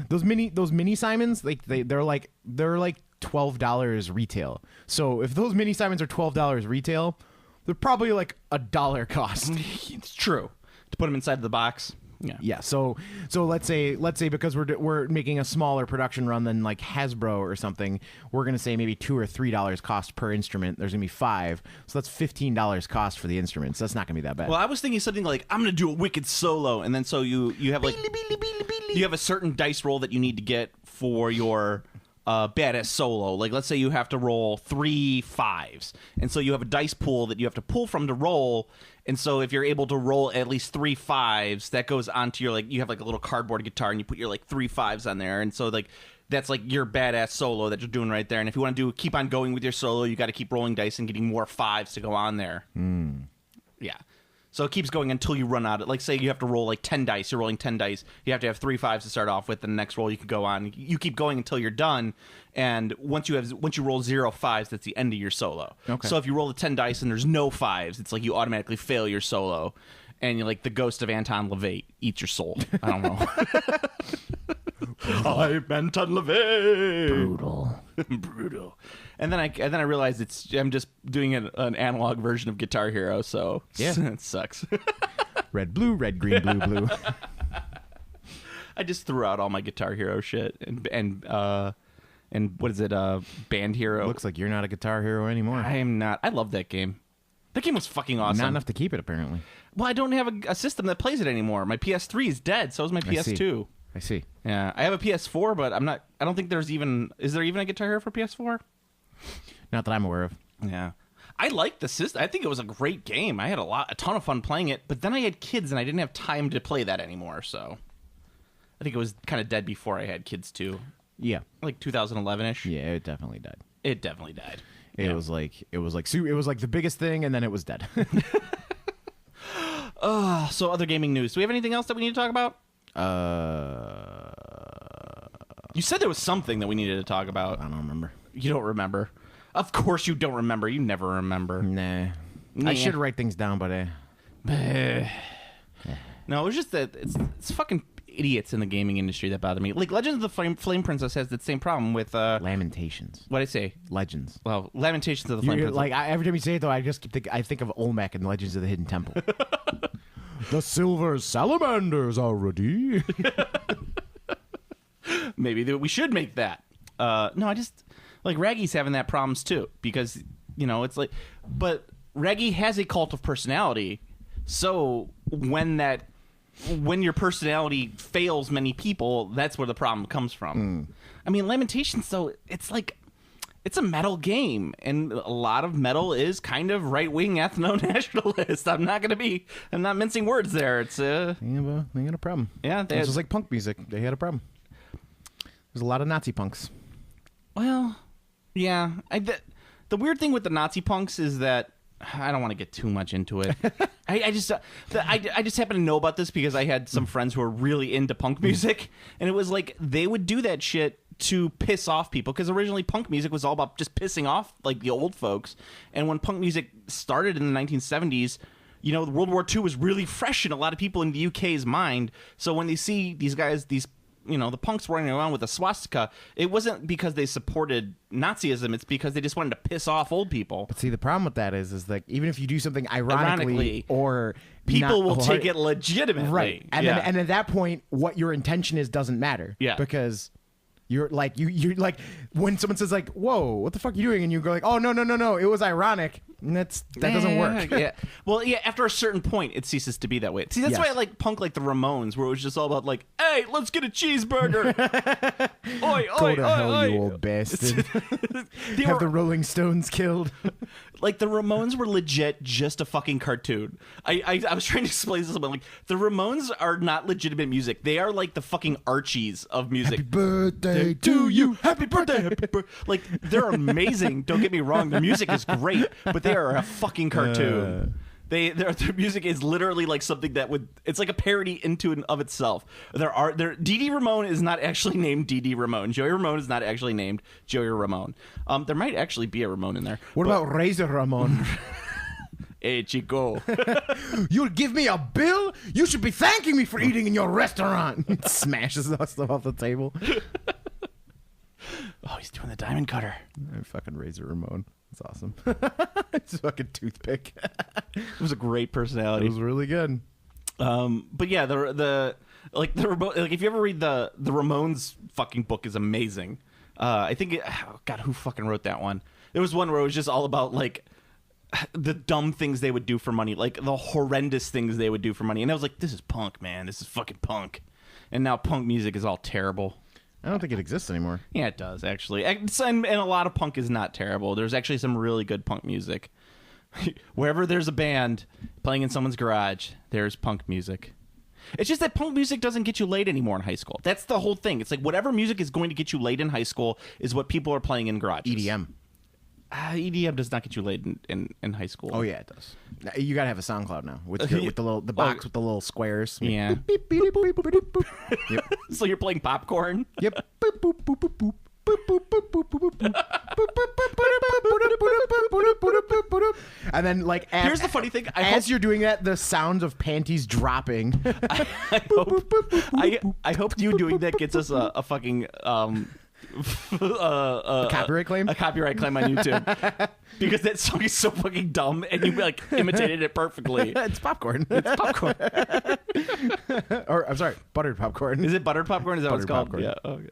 Those mini Simons, they're like $12 retail. So if those mini Simons are $12 retail, they're probably like $1 cost. It's true. To put them inside the box. Yeah. So let's say because we're making a smaller production run than like Hasbro or something, we're gonna say maybe $2 or $3 cost per instrument. There's gonna be 5, so that's $15 cost for the instruments. That's not gonna be that bad. Well, I was thinking something like, I'm gonna do a wicked solo, and then so you have like you have a certain dice roll that you need to get for your badass solo. Like, let's say you have to roll 3 5s, and so you have a dice pool that you have to pull from to roll. And so if you're able to roll at least 3 5s, that goes onto your, like, you have like a little cardboard guitar, and you put your like 3 5s on there, and so like that's like your badass solo that you're doing right there. And if you want to keep on going with your solo, you got to keep rolling dice and getting more 5s to go on there. Yeah. So it keeps going until you run out. Like, say you have to roll like 10 dice. You're rolling 10 dice. You have to have 3 5s to start off with. The next roll you can go on. You keep going until you're done. And once you roll 0 5s, that's the end of your solo. Okay. So if you roll the 10 dice and there's no 5s, it's like you automatically fail your solo. And you're like the ghost of Anton LaVey eats your soul. I don't know. I'm Anton LaVey. Brutal. And then I realized I'm just doing an analog version of Guitar Hero, so it sucks. Red, blue, red, green, blue, blue. I just threw out all my Guitar Hero shit and what is it? Band Hero. Looks like you're not a Guitar Hero anymore. I am not. I love that game. That game was fucking awesome. Not enough to keep it, apparently. Well, I don't have a system that plays it anymore. My PS3 is dead. So is my PS2. I see. Yeah, I have a PS4, but I don't think there's even. Is there even a Guitar Hero for PS4? Not that I'm aware of. Yeah. I liked the system. I think it was a great game. I had a ton of fun playing it, but then I had kids and I didn't have time to play that anymore, so I think it was kind of dead before I had kids too. Yeah. Like 2011-ish. Yeah, it definitely died. It definitely died. It was like the biggest thing, and then it was dead. So other gaming news. Do we have anything else that we need to talk about? You said there was something that we needed to talk about. I don't remember. You don't remember. Of course you don't remember. You never remember. Nah. I should write things down, but No, it was just that it's fucking idiots in the gaming industry that bother me. Like Legends of the Flame Princess has that same problem with Lamentations. What'd I say? Legends. Well, Lamentations of the Flame Princess. Like every time you say it, though, I think of Olmec and Legends of the Hidden Temple. The silver salamanders are ready. Maybe we should make that. No, I just like Raggy's having that problems too because it's like, but Raggy has a cult of personality, so when your personality fails many people, that's where the problem comes from. I mean, Lamentations, though, it's like it's a metal game, and a lot of metal is kind of right-wing ethno-nationalist. I'm not mincing words there. It's they got a problem. Yeah, it's just like punk music. They had a problem. There's a lot of Nazi punks. Well, yeah. The weird thing with the Nazi punks is that I don't want to get too much into it. I just happen to know about this because I had some friends who were really into punk music, and it was like they would do that shit to piss off people because originally punk music was all about just pissing off like the old folks. And when punk music started in the 1970s, World War II was really fresh in a lot of people in the UK's mind. So when they see these guys, the punks running around with a swastika, it wasn't because they supported Nazism. It's because they just wanted to piss off old people. But see, the problem with that is like, even if you do something ironically or people will take it legitimately. Right. And then at that point, what your intention is doesn't matter. Yeah. Because you're like, you're like, when someone says like, whoa, what the fuck are you doing? And you go like, oh, no, it was ironic. And that doesn't work. Yeah. Well, yeah, after a certain point, it ceases to be that way. See, that's why I like punk like the Ramones, where it was just all about like, hey, let's get a cheeseburger. Oi, go to hell, you old bastard. Have the Rolling Stones killed. Like, the Ramones were legit just a fucking cartoon. I was trying to explain this to someone. Like, the Ramones are not legitimate music. They are like the fucking Archies of music. Happy birthday to you. Happy birthday. Happy birthday. Like, they're amazing. Don't get me wrong. The music is great, but they are a fucking cartoon. Their music is literally like something that it's like a parody into and of itself. Dee Ramone is not actually named Dee Ramone. Joey Ramone is not actually named Joey Ramone. There might actually be a Ramone in there. What about Razor Ramon? Hey, Chico. You'll give me a bill? You should be thanking me for eating in your restaurant. Smashes that stuff off the table. Oh, he's doing the diamond cutter. Fucking Razor Ramon. That's awesome. It's a fucking toothpick. It was a great personality. It was really good. But yeah, the if you ever read the Ramones fucking book is amazing. I think God, who fucking wrote that one? There was one where it was just all about like the dumb things they would do for money, like the horrendous things they would do for money. And I was like, this is punk, man. This is fucking punk. And now punk music is all terrible. I don't think it exists anymore. Yeah, it does, actually. And a lot of punk is not terrible. There's actually some really good punk music. Wherever there's a band playing in someone's garage, there's punk music. It's just that punk music doesn't get you laid anymore in high school. That's the whole thing. It's like whatever music is going to get you laid in high school is what people are playing in garages. EDM. EDM does not get you laid in high school. Oh, yeah, it does. You got to have a SoundCloud now with the box with the little squares. Yeah. Beep, beep, beep, beep, beep, beep. Yep. So you're playing popcorn? Yep. Boop, boop, boop, boop, boop. And then, like, here's the funny thing. As you're doing that, the sound of panties dropping. I hope you doing that gets us a fucking a copyright claim? A copyright claim on YouTube. Because that song is so fucking dumb and you like imitated it perfectly. It's popcorn. It's popcorn. Or I'm sorry, buttered popcorn. Is it buttered popcorn? Is that buttered what it's called? popcorn. Yeah. Okay.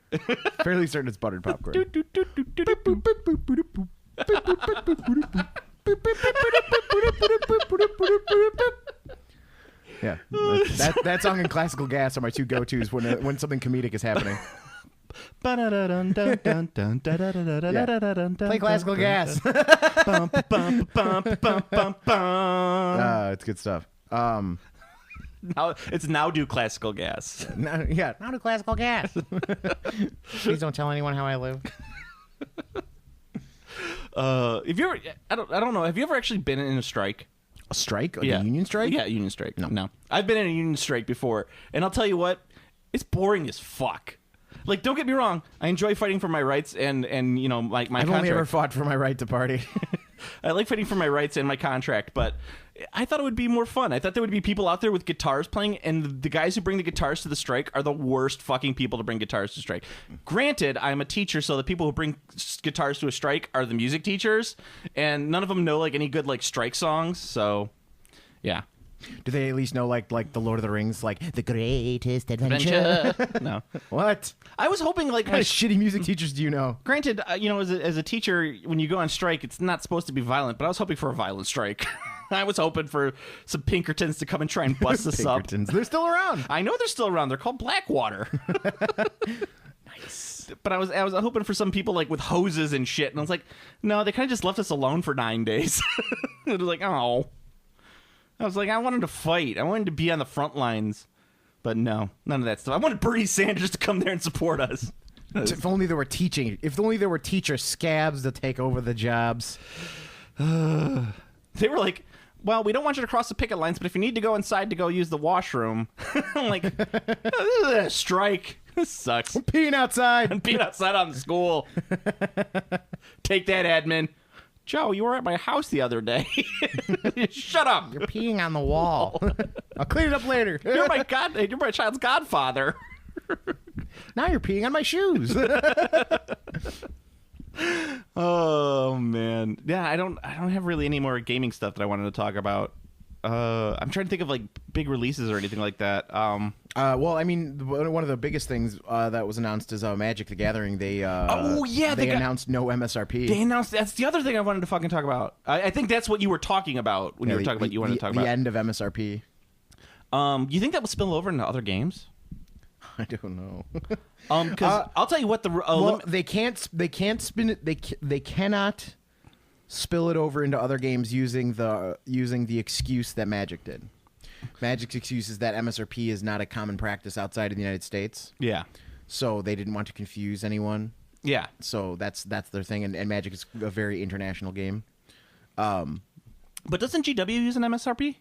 Fairly certain it's buttered popcorn. Yeah. That song and Classical Gas are my two go-tos when something comedic is happening. Play Classical Gas. It's good stuff. Now do Classical Gas. Now do Classical Gas. Please don't tell anyone how I live. If you ever, I don't know. Have you ever actually been in a strike? A strike? Like a union strike? Yeah, union strike. No. I've been in a union strike before, and I'll tell you what, it's boring as fuck. Like, don't get me wrong, I enjoy fighting for my rights and you know, my I've only ever fought for my right to party. I like fighting for my rights and my contract, but I thought it would be more fun. I thought there would be people out there with guitars playing, and the guys who bring the guitars to the strike are the worst fucking people to bring guitars to strike. Granted, I'm a teacher, so the people who bring guitars to a strike are the music teachers, and none of them know like any good like strike songs. So, yeah. Do they at least know like the Lord of the Rings, like the greatest adventure? No. What? I was hoping like What kind of shitty music teachers do you know? Granted, as a teacher, when you go on strike, it's not supposed to be violent, but I was hoping for a violent strike. I was hoping for some Pinkertons to come and try and bust us up. Pinkertons. They're still around. I know they're still around. They're called Blackwater. Nice. But I was hoping for some people like with hoses and shit, and I was like, no, they kind of just left us alone for 9 days. It was like, oh. I was like, I wanted to fight. I wanted to be on the front lines. But no, none of that stuff. I wanted Bernie Sanders to come there and support us. If only there were teaching. If only there were teacher scabs to take over the jobs. They were like, well, we don't want you to cross the picket lines, but if you need to go inside to go use the washroom, I'm like, strike. This sucks. I'm peeing outside. I'm being outside on the school. Take that, admin. Joe, you were at my house the other day. Shut up. You're peeing on the wall. I'll clean it up later. You're my child's godfather. Now you're peeing on my shoes. Oh man, yeah. I don't have really any more gaming stuff that I wanted to talk about. I'm trying to think of like big releases or anything like that. Well, I mean, one of the biggest things that was announced is Magic the Gathering. They they announced no MSRP. They announced that's the other thing I wanted to fucking talk about. I think that's what you were talking about when you were talking about you wanted to talk about the end of MSRP. You think that will spill over into other games? I don't know. Because I'll tell you what they can't spin it. They cannot spill it over into other games using the excuse that Magic did. Magic's excuse is that MSRP is not a common practice outside of the United States. Yeah. So they didn't want to confuse anyone. Yeah. So that's their thing, and Magic is a very international game. But doesn't GW use an MSRP?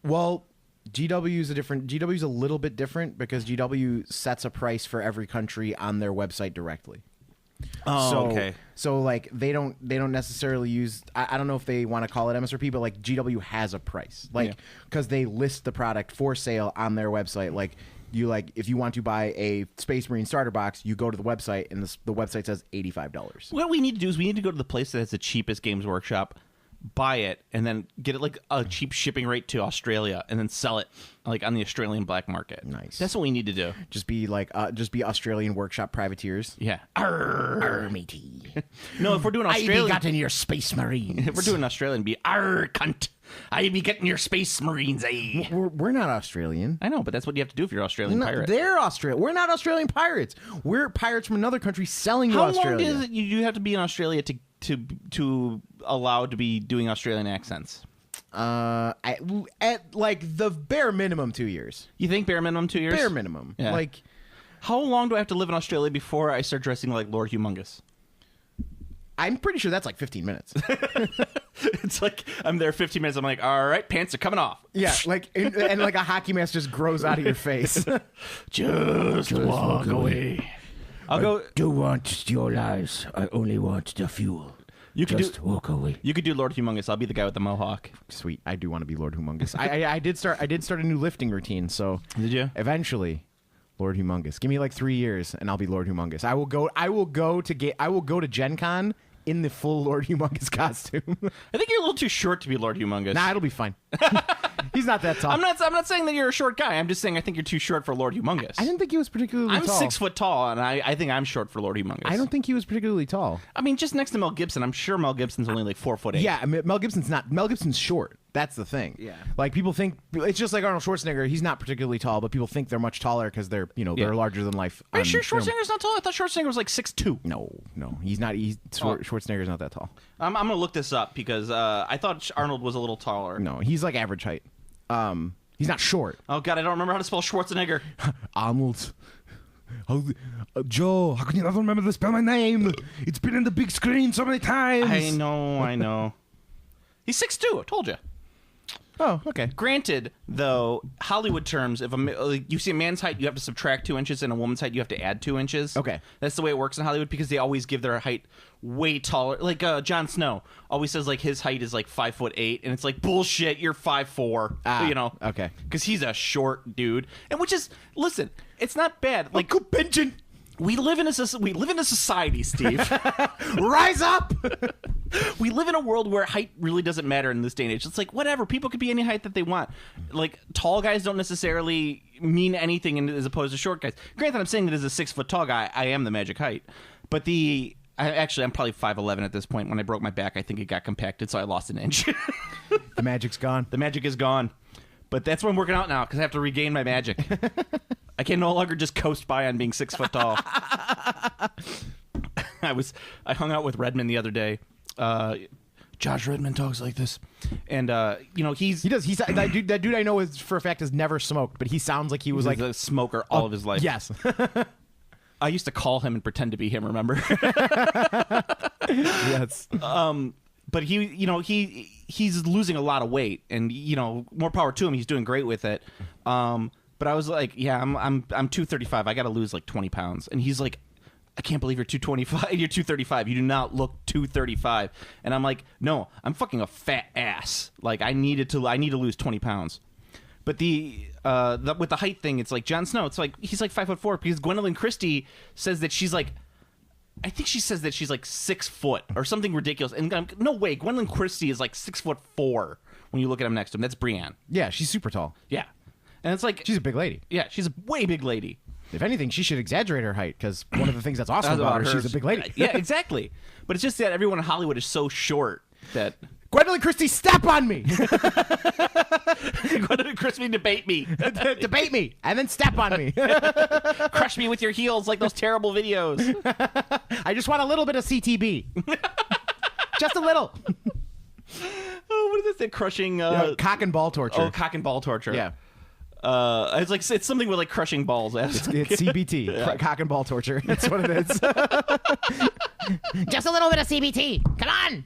Well, GW's a little bit different because GW sets a price for every country on their website directly. Oh, okay. So like they don't necessarily use. I don't know if they want to call it MSRP, but like GW has a price, like because they list the product for sale on their website. Like if you want to buy a Space Marine starter box, you go to the website and the website says $85. What we need to do is we need to go to the place that has the cheapest Games Workshop, buy it, and then get it like a cheap shipping rate to Australia, and then sell it like on the Australian black market. Nice. That's what we need to do. Just be Australian Workshop privateers. Yeah. Arr, matey. No, if we're doing I Australian, be gotten your space marines. if we're doing Australian, be arr cunt. I be getting your space marines, eh? We're not Australian. I know, but that's what you have to do if you're an Australian pirate. They're Australian. We're not Australian pirates. We're pirates from another country selling to How Australia. long does it you have to be in Australia to allow to be doing Australian accents? At like the bare minimum 2 years. You think bare minimum 2 years? Bare minimum. Yeah. Like, how long do I have to live in Australia before I start dressing like Lord Humongous? I'm pretty sure that's like 15 minutes. It's like I'm there 15 minutes. I'm like, all right, pants are coming off. Yeah, like and like a hockey mask just grows out of your face. Just walk away. I'll go. Don't want your lives. I only want the fuel. You could Just walk away. You could do Lord Humongous. I'll be the guy with the mohawk. Sweet. I do want to be Lord Humongous. I did start a new lifting routine. So Did you? eventually, Lord Humongous. Give me like 3 years, and I'll be Lord Humongous. I will go to Gen Con in the full Lord Humongous costume. I think you're a little too short to be Lord Humongous. Nah, it'll be fine. He's not that tall. I'm not saying that you're a short guy. I'm just saying I think you're too short for Lord Humongous. I didn't think he was particularly I'm tall. 6 foot tall, and I think I'm short for Lord Humongous. I don't think he was particularly tall. I mean, just next to Mel Gibson, I'm sure Mel Gibson's only like 4'8". Yeah, I mean, Mel Gibson's short. That's the thing. Yeah. Like people think it's just like Arnold Schwarzenegger. He's not particularly tall, but people think they're much taller because they're larger than life. Are you sure film. Schwarzenegger's not tall? I thought Schwarzenegger was like 6'2". No, he's not. Schwarzenegger's not that tall. I'm gonna look this up because I thought Arnold was a little taller. No, he's like average height. He's not short. Oh God, I don't remember how to spell Schwarzenegger. Arnold. Joe, how can you not remember to spell my name? It's been in the big screen so many times. I know. He's 6'2". I told you. Oh, okay. Granted, though, Hollywood terms, if you see a man's height, you have to subtract 2 inches, and a woman's height, you have to add 2 inches. Okay. That's the way it works in Hollywood because they always give their height way taller. Like Jon Snow always says like his height is like 5'8", and it's like bullshit. You're 5'4". You know. Okay. Because he's a short dude, and which is listen, it's not bad. Like Benjamin. we live in a society, Steve. Rise up. We live in a world where height really doesn't matter in this day and age. It's like, whatever. People could be any height that they want. Like, tall guys don't necessarily mean anything as opposed to short guys. Granted, I'm saying that as a 6 foot tall guy, I am the magic height. But I'm probably 5'11" at this point. When I broke my back, I think it got compacted, so I lost an inch. The magic's gone. The magic is gone. But that's what I'm working out now, because I have to regain my magic. I can no longer just coast by on being 6 foot tall. I hung out with Redmond the other day. Josh Redmond talks like this, and He does. He's that dude I know is for a fact has never smoked, but he sounds like he was like a smoker all of his life. Yes. I used to call him and pretend to be him. Remember? Yes. But he's losing a lot of weight, and more power to him. He's doing great with it. But I was like, yeah, I'm 235. I got to lose like 20 pounds, and he's like, I can't believe you're 225. You're 235. You do not look 235. And I'm like, no, I'm fucking a fat ass. Like I need to lose 20 pounds. But with the height thing, it's like Jon Snow. It's like he's like 5'4" because Gwendolyn Christie says that she's like, I think she says that she's like 6 foot or something ridiculous. And no way, Gwendolyn Christie is like 6'4" when you look at him next to him. That's Brienne. Yeah, she's super tall. Yeah, and it's like She's a big lady. yeah, she's a way big lady. If anything, she should exaggerate her height because one of the things that's awesome about her, she's a big lady. Yeah, exactly. But it's just that everyone in Hollywood is so short that Gwendolyn Christie, step on me. Gwendolyn Christie debate me, Debate me, and then step on me. crush me with your heels like those terrible videos. I just want a little bit of CTB. Just a little. Oh, what is this? That crushing Cock and ball torture. Oh, cock and ball torture. Yeah. It's something with like crushing balls. It's CBT, cock and ball torture. That's what it is. Just a little bit of CBT. Come on,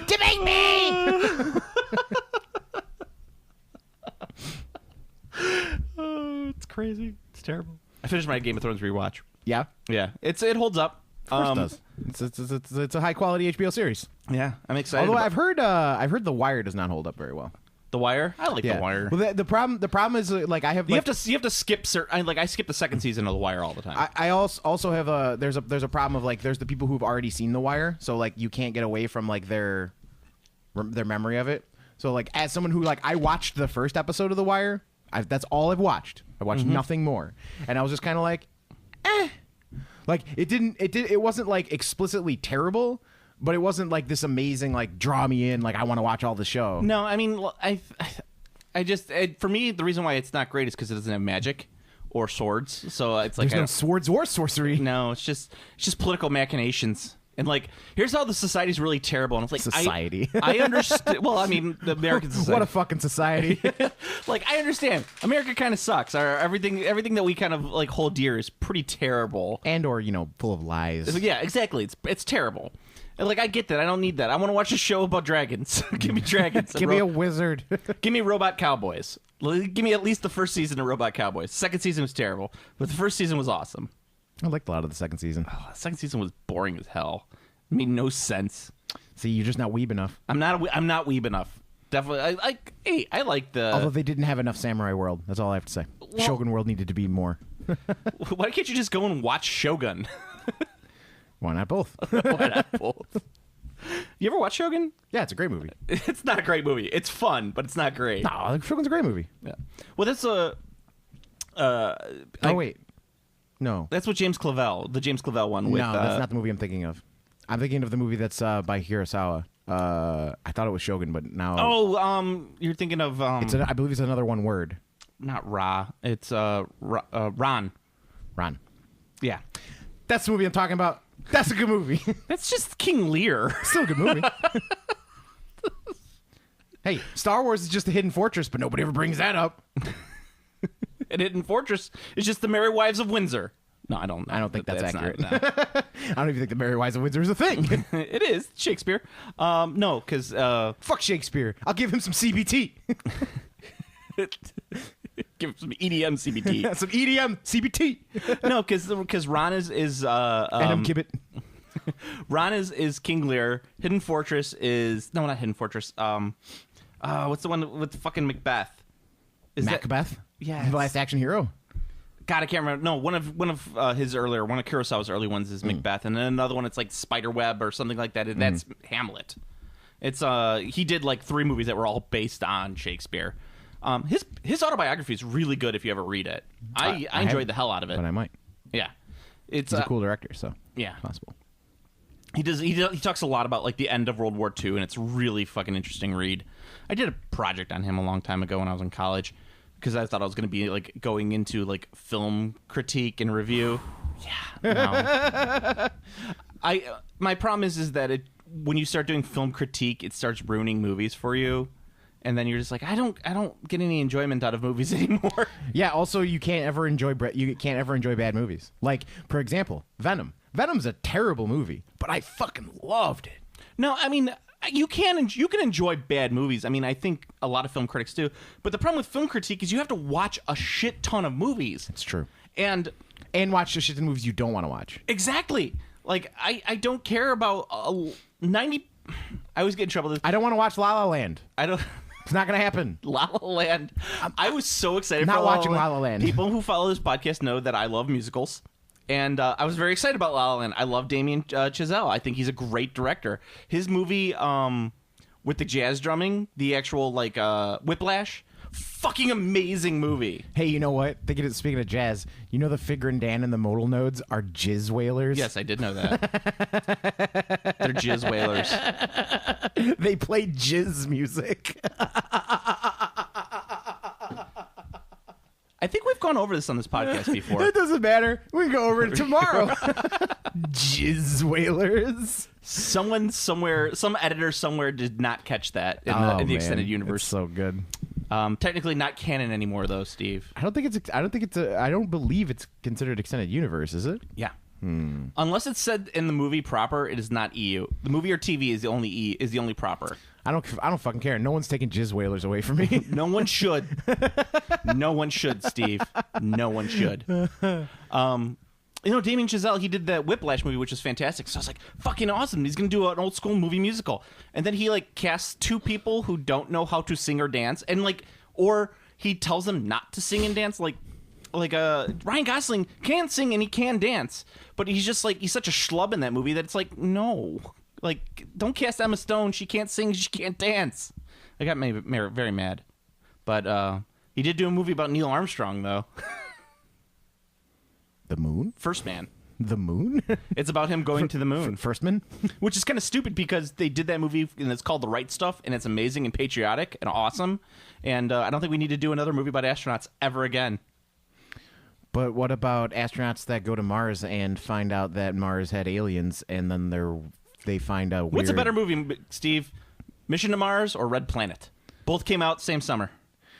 debate me. Oh, it's crazy. It's terrible. I finished my Game of Thrones rewatch. Yeah, Yeah, it holds up. of course it does. It's a high quality HBO series. Yeah, I'm excited. Although I've heard The Wire does not hold up very well. The Wire. I like Yeah. The Wire. Well, the problem is like I have You like, have to skip certain. I skip the second season of The Wire all the time. I also have there's a problem of like there's the people who've already seen The Wire, so like you can't get away from like their memory of it. So like as someone who like I watched the first episode of The Wire, that's all I've watched. I watched nothing more, and I was just kind of like, like it wasn't like explicitly terrible, but it wasn't like this amazing like draw me in like I want to watch all the show. No, I mean for me the reason why it's not great is because it doesn't have magic or swords. So it's like There's no swords or sorcery. no, it's just political machinations. And like, here's how the society's really terrible. And it's like Society. I understand. Well, I mean, the American society. What a fucking society. Like, I understand. America kind of sucks. Everything that we kind of like hold dear is pretty terrible. And or full of lies. Yeah, exactly. It's terrible. And like, I get that. I don't need that. I want to watch a show about dragons. Give me dragons. Give me a wizard. Give me robot cowboys. Give me at least the first season of Robot Cowboys. Second season was terrible, but the first season was awesome. I liked a lot of the second season. Oh, the second season was boring as hell. It made no sense. See, you're just not weeb enough. I'm not weeb enough. Definitely. I like the. Although they didn't have enough Samurai World. That's all I have to say. Shogun World needed to be more. Why can't you just go and watch Shogun? Why not both? Why not both? You ever watch Shogun? Yeah, it's a great movie. It's not a great movie. It's fun, but it's not great. No, Shogun's a great movie. Yeah. Well, that's a. Oh wait, no, That's what the James Clavell one with. no, that's not the movie I'm thinking of. I'm thinking of the movie that's by Hirasawa. I thought it was Shogun, but now you're thinking of I believe it's another one word. not Ra. It's Ron. Ron. Yeah. That's the movie I'm talking about. That's a good movie. That's just King Lear. Still a good movie. Hey, Star Wars is just a hidden fortress, but nobody ever brings that up. And Hidden Fortress is just the Merry Wives of Windsor. No, I don't know. I don't think that's accurate. no. I don't even think the Merry Wives of Windsor is a thing. It is Shakespeare. No, because Fuck Shakespeare. I'll give him some CBT. give him some EDM CBT. Some EDM CBT. No, because Ron is Adam Gibbet. Ron is King Lear. Hidden Fortress is not Hidden Fortress. What's the one with fucking Macbeth? Is Macbeth? Yeah, The Last Action Hero. God, I can't remember. No, one of Kurosawa's early ones is Macbeth, and then another one it's like Spiderweb or something like that. And that's Hamlet. It's he did like 3 movies that were all based on Shakespeare. His autobiography is really good if you ever read it. I enjoyed the hell out of it. But I might. Yeah, He's a cool director, so yeah, possible. He talks a lot about like the end of World War II, and it's really fucking interesting read. I did a project on him a long time ago when I was in college because I thought I was going to be like going into like film critique and review. Yeah, no. My problem is that when you start doing film critique, it starts ruining movies for you. And then you're just like, I don't get any enjoyment out of movies anymore. Yeah. Also, you can't ever enjoy bad movies. Like, for example, Venom. Venom's a terrible movie, but I fucking loved it. No, I mean, you can enjoy bad movies. I mean, I think a lot of film critics do. But the problem with film critique is you have to watch a shit ton of movies. It's true. And watch the shit ton of movies you don't want to watch. Exactly. Like I don't care about 90. I always get in trouble. I don't want to watch La La Land. I don't. It's not going to happen. La La Land. I was so excited not for watching La La Land. People who follow this podcast know that I love musicals. And I was very excited about La La Land. I love Damien Chazelle. I think he's a great director. His movie with the jazz drumming, the actual like Whiplash, fucking amazing movie. Hey, you know what? Speaking of jazz, you know the Figure and Dan and the modal nodes are jizz whalers? Yes, I did know that. They're jizz whalers. They play jizz music. I think we've gone over this on this podcast before. It doesn't matter. We can go over it tomorrow. Jizz whalers. Someone somewhere, some editor somewhere did not catch that in the extended universe. It's so good. Technically not canon anymore, though, Steve. I don't believe it's considered extended universe, is it? Yeah. Unless it's said in the movie proper, it is not EU. The movie or TV is the only proper. I don't fucking care. No one's taking jizz whalers away from me. No one should. No one should, Steve. No one should. Damien Chazelle, he did that Whiplash movie, which was fantastic. So I was like, fucking awesome. He's going to do an old school movie musical. And then he like casts 2 people who don't know how to sing or dance, and or he tells them not to sing and dance. Like Ryan Gosling can sing and he can dance, but he's just like, he's such a schlub in that movie that it's like, no, like, don't cast Emma Stone. She can't sing, she can't dance. I got very mad. But he did do a movie about Neil Armstrong, though. The moon? First Man. The moon? It's about him going to the moon. First Man? Which is kind of stupid because they did that movie and it's called The Right Stuff, and it's amazing and patriotic and awesome. And I don't think we need to do another movie about astronauts ever again. But what about astronauts that go to Mars and find out that Mars had aliens, and then they find out What's a better movie, Steve? Mission to Mars or Red Planet? Both came out same summer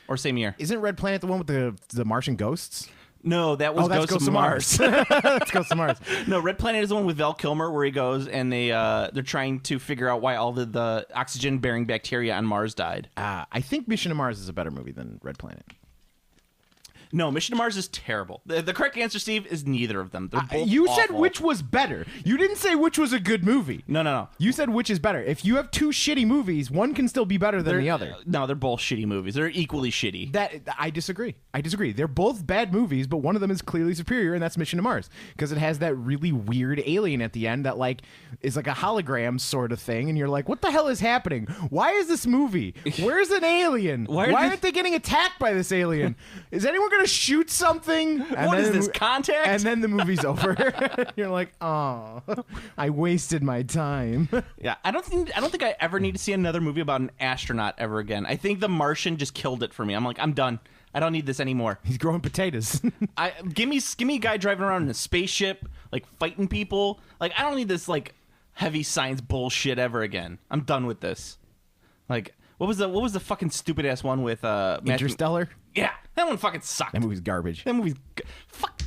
or same year. Isn't Red Planet the one with the Martian ghosts? No, that was Ghosts of Mars. That's Ghosts of Mars. No, Red Planet is the one with Val Kilmer where he goes and they're trying to figure out why all the oxygen-bearing bacteria on Mars died. I think Mission to Mars is a better movie than Red Planet. No, Mission to Mars is terrible. The correct answer, Steve, is neither of them. They're both You awful. said which was better. You didn't say which was a good movie. No. You said which is better. If you have 2 shitty movies, one can still be better than the other. No, they're both shitty movies. They're equally shitty. I disagree. They're both bad movies, but one of them is clearly superior, and that's Mission to Mars, because it has that really weird alien at the end that like is like a hologram sort of thing, and you're like, what the hell is happening? Why is this movie? Where's an alien? Why aren't they getting attacked by this alien? Is anyone going to shoot something? And what is this, Contact? And then the movie's over. You're like, oh, I wasted my time. Yeah, I don't think I ever need to see another movie about an astronaut ever again. I think The Martian just killed it for me. I'm like, I'm done. I don't need this anymore. He's growing potatoes. Give me a guy driving around in a spaceship, like fighting people. Like, I don't need this like heavy science bullshit ever again. I'm done with this. Like, what was the fucking stupid ass one with Interstellar? Yeah, that one fucking sucked. That movie's garbage. That movie's fuck.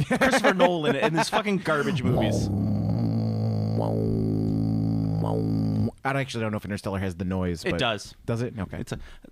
Christopher Nolan in his fucking garbage movies. I actually don't know if Interstellar has the noise. It but does. Does it? Okay. It's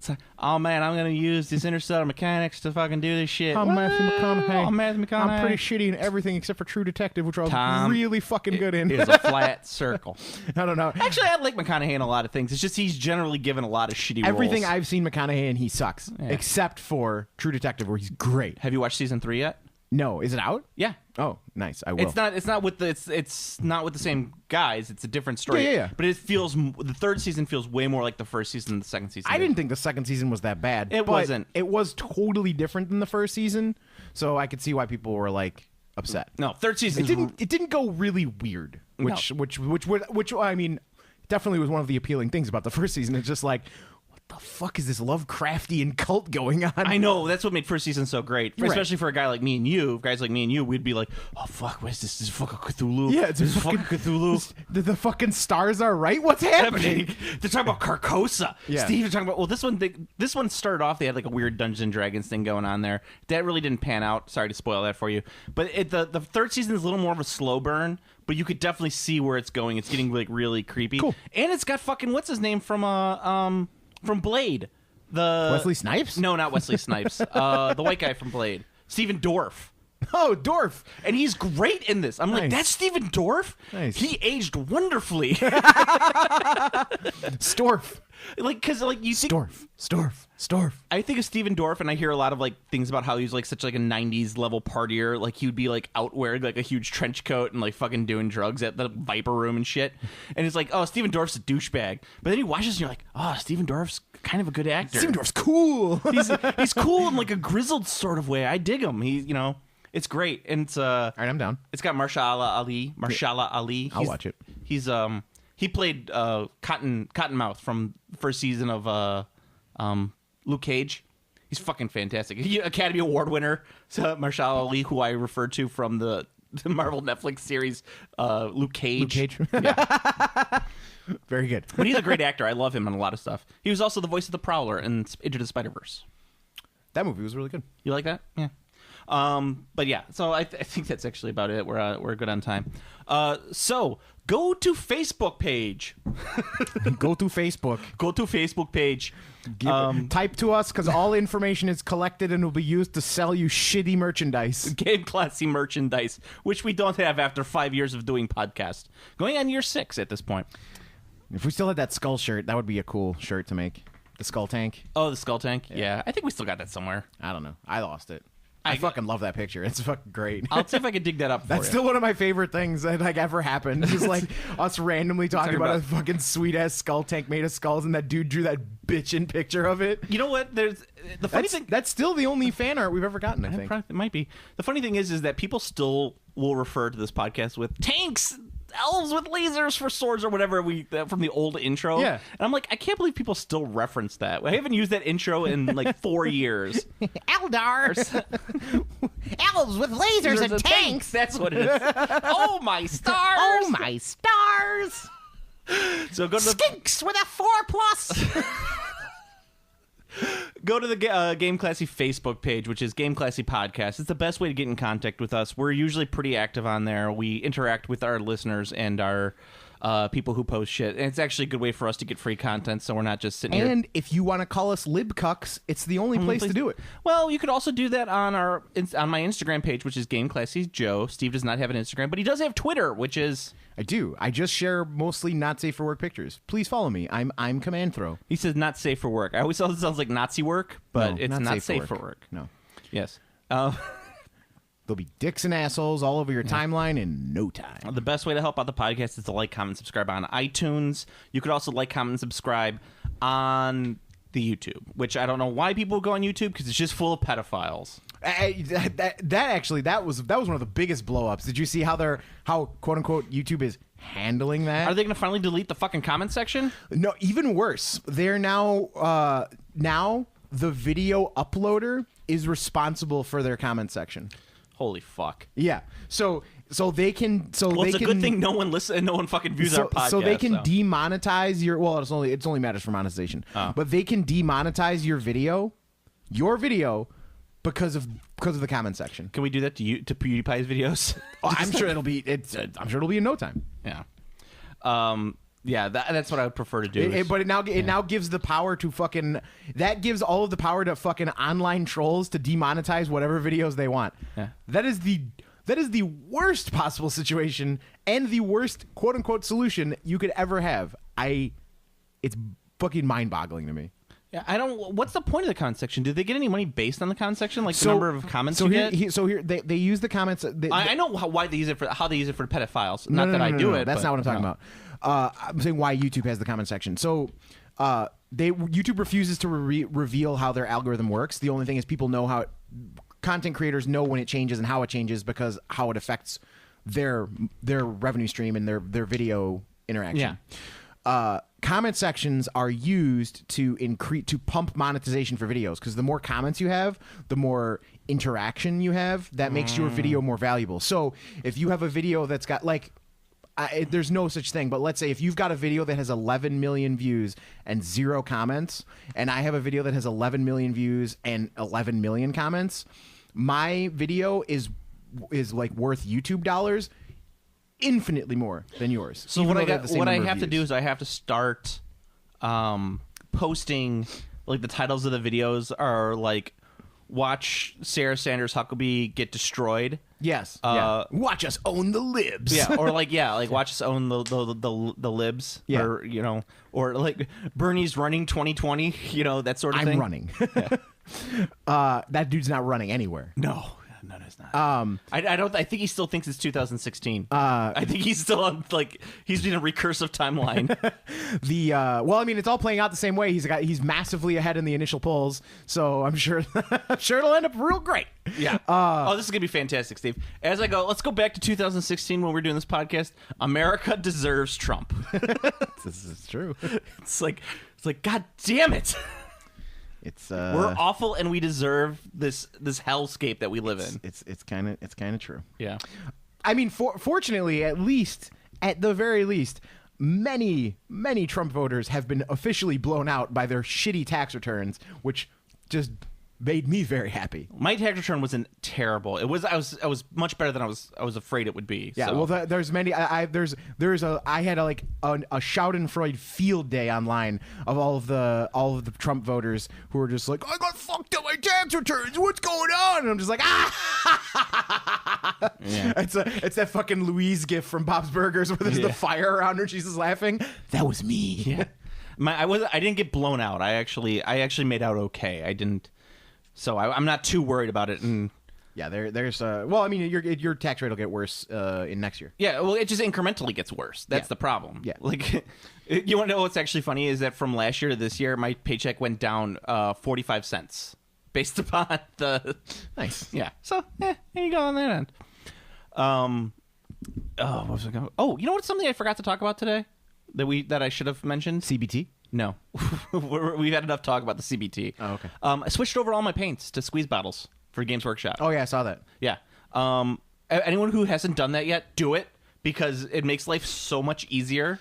a, oh man, I'm gonna use these interstellar mechanics to fucking do this shit. I'm Matthew McConaughey. I'm Matthew McConaughey. I'm pretty shitty in everything except for True Detective, which I was Tom, really fucking good in. It is a flat circle. I don't know. Actually, I like McConaughey in a lot of things. It's just he's generally given a lot of shitty Everything roles. I've seen McConaughey in, he sucks. Yeah. Except for True Detective, where he's great. Have you watched season 3 yet? No, is it out? Yeah. Oh, nice. I will. It's not with the it's not with the same guys. It's a different story. Yeah. But it feels the third season feels way more like the first season than the second season. I didn't think the second season was that bad. It but wasn't. It was totally different than the first season, so I could see why people were like upset. No, third season. It didn't go really weird, which I mean, definitely was one of the appealing things about the first season. It's just like, what the fuck is this Lovecraftian cult going on? I know, that's what made first season so great, Right. especially for a guy like me and you. Guys like me and you, we'd be like, "Oh fuck, what is this? This is fucking Cthulhu." Yeah, it's this is fucking Cthulhu. The fucking stars are right. What's happening? They're talking about Carcosa. Yeah. Steve, they're talking about. Well, this one started off. They had like a weird Dungeons and Dragons thing going on there. That really didn't pan out. Sorry to spoil that for you. But the third season is a little more of a slow burn. But you could definitely see where it's going. It's getting like really creepy. Cool. And it's got fucking what's his name from Blade. Wesley Snipes? No, not Wesley Snipes. The white guy from Blade. Stephen Dorff. Oh, Dorf. And he's great in this. I'm like, Nice. that's Stephen Dorff? Nice. He aged wonderfully. Storf. Like, because like you think, Storf. I think of Stephen Dorff, and I hear a lot of like things about how he's like such like a '90s level partier. Like he would be like out wearing like a huge trench coat and like fucking doing drugs at the Viper Room and shit. And it's like, oh, Stephen Dorff's a douchebag. But then you watch this and you're like, oh, Stephen Dorff's kind of a good actor. Stephen Dorf's cool. He's cool in like a grizzled sort of way. I dig him. It's great. And it's All right, I'm down. It's got Marshala Ali. I'll watch it. He played Cottonmouth from the first season of Luke Cage. He's fucking fantastic. Academy Award winner, Marshala Ali, who I referred to from the Marvel Netflix series Luke Cage. Luke Cage. Yeah. Very good. But he's a great actor. I love him in a lot of stuff. He was also the voice of the Prowler in Into the Spider-Verse. That movie was really good. You like that? Yeah. But yeah, so I think that's actually about it. We're good on time. So go to Facebook page. Go to Facebook. Go to Facebook page. Type to us because all information is collected and will be used to sell you shitty merchandise. Game Classy merchandise, which we don't have after 5 years of doing podcasts. Going on year 6 at this point. If we still had that skull shirt, that would be a cool shirt to make. The skull tank. Oh, the skull tank? Yeah. I think we still got that somewhere. I don't know. I lost it. I fucking love that picture. It's fucking great. I'll see if I can dig that up for That's you. still one of my favorite things that like ever happened. Just like us randomly talking about a fucking sweet ass skull tank made of skulls, and that dude drew that bitchin' picture of it. You know what? There's the funny thing. That's still the only fan art we've ever gotten. I think. It might be. The funny thing is that people still will refer to this podcast with tanks, elves with lasers for swords, or whatever from the old intro. Yeah. And I'm like, I can't believe people still reference that. I haven't used that intro in like 4 years. Eldars, elves with lasers and tanks. That's what it is. Oh my stars! Oh my stars! So go to the Skinks with a 4+. Go to the Game Classy Facebook page, which is Game Classy Podcast. It's the best way to get in contact with us. We're usually pretty active on there. We interact with our listeners and our people who post shit. And it's actually a good way for us to get free content, so we're not just sitting here. And if you want to call us libcucks, it's the only place to do it. Well, you could also do that on my Instagram page, which is Game Classy Joe. Steve does not have an Instagram, but he does have Twitter, which is... I do. I just share mostly not safe for work pictures. Please follow me. I'm Command Throw. He says not safe for work. I always thought it sounds like Nazi work, but No, it's not safe for work. No. Yes. There'll be dicks and assholes all over your timeline in no time. The best way to help out the podcast is to like, comment, subscribe on iTunes. You could also like, comment, and subscribe on the YouTube, which I don't know why people go on YouTube because it's just full of pedophiles. That was one of the biggest blow-ups. Did you see how quote unquote YouTube is handling that? Are they going to finally delete the fucking comment section? No, even worse. They're now the video uploader is responsible for their comment section. Holy fuck! Yeah, so they can. Well, it's a good thing no one fucking views our podcast. So they can demonetize your. Well, it's only matters for monetization. Oh. But they can demonetize your video because of the comment section. Can we do that to PewDiePie's videos? Oh, I'm sure it'll be in no time. Yeah. Yeah, that's what I would prefer to do. But it now gives the power to that gives all of the power to fucking online trolls to demonetize whatever videos they want. Yeah. That is the worst possible situation and the worst quote unquote solution you could ever have. It's fucking mind boggling to me. Yeah, I don't. What's the point of the comment section? Do they get any money based on the comment section, like the number of comments you get? They use the comments. I know how they use it for pedophiles. No, I do it. That's not what I'm talking about. I'm saying why YouTube has the comment section. So YouTube refuses to reveal how their algorithm works. The only thing is people know how content creators know when it changes and how it changes because how it affects their revenue stream and their video interaction. Yeah. Comment sections are used to pump monetization for videos because the more comments you have, the more interaction you have. That makes your video more valuable. So if you have a video that's got there's no such thing, but let's say if you've got a video that has 11 million views and 0 comments, and I have a video that has 11 million views and 11 million comments, my video is like worth YouTube dollars infinitely more than yours. So what I have to do is I have to start posting, like, the titles of the videos are like, watch Sarah Sanders Huckabee get destroyed. Yes. Watch us own the libs. Yeah, or like watch us own the libs. Yeah. Or or like Bernie's running 2020. That sort of thing. I'm running. That dude's not running anywhere. No, it's not. I think he still thinks it's 2016. I think he's still on, he's in a recursive timeline. It's all playing out the same way. He's massively ahead in the initial polls, so I'm sure it'll end up real great. Yeah. This is gonna be fantastic, Steve. As I go, let's go back to 2016 when we're doing this podcast. America deserves Trump. This is true. It's like, God damn it. We're awful, and we deserve this hellscape that we live in. It's kind of true. Yeah. I mean, fortunately, at the very least, many Trump voters have been officially blown out by their shitty tax returns, which just made me very happy. My tax return wasn't terrible. It was. I was much better than I was afraid it would be. Yeah. So. Well, there's many. I had a Schadenfreude field day online of all of the Trump voters who were just like, I got fucked up my tax returns. What's going on? And I'm just like, Yeah. It's that fucking Louise gif from Bob's Burgers where there's the fire around her. She's just laughing. That was me. Yeah. I didn't get blown out. I actually made out okay. I didn't. So I'm not too worried about it. And yeah, there's your tax rate will get worse in next year. Yeah, well, it just incrementally gets worse. That's the problem. Yeah, like you want to know what's actually funny is that from last year to this year, my paycheck went down 45 cents based upon the nice. Yeah, so there you go on that end. What was I going? Oh, you know what's something I forgot to talk about today that I should have mentioned? CBT. No, we've had enough talk about the CBT. Oh, okay. I switched over all my paints to squeeze bottles for Games Workshop. Oh yeah, I saw that. Yeah. Anyone who hasn't done that yet, do it because it makes life so much easier.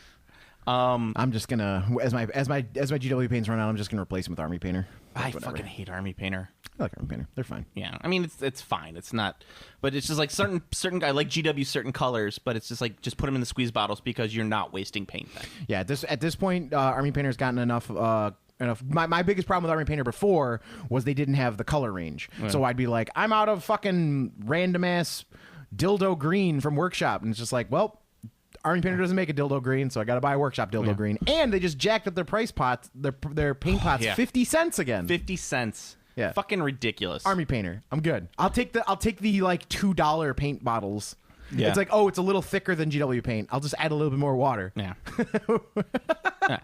I'm just gonna as my GW paints run out, I'm just gonna replace them with Army Painter. I fucking hate Army Painter. I like Army Painter. They're fine. Yeah, I mean it's fine. It's not, but it's just like certain guy like GW certain colors, but it's just like just put them in the squeeze bottles because you're not wasting paint then. Yeah, at this point, Army Painter's gotten enough. My biggest problem with Army Painter before was they didn't have the color range, so I'd be like, I'm out of fucking random ass dildo green from Workshop, and it's just like, well, Army Painter doesn't make a dildo green, so I got to buy a Workshop dildo green. And they just jacked up their price pots, their paint pots, 50 cents again. 50 cents. Yeah, fucking ridiculous. Army Painter, I'm good. I'll take the like $2 paint bottles. Yeah. It's like, oh, it's a little thicker than GW paint. I'll just add a little bit more water. Yeah. Yeah.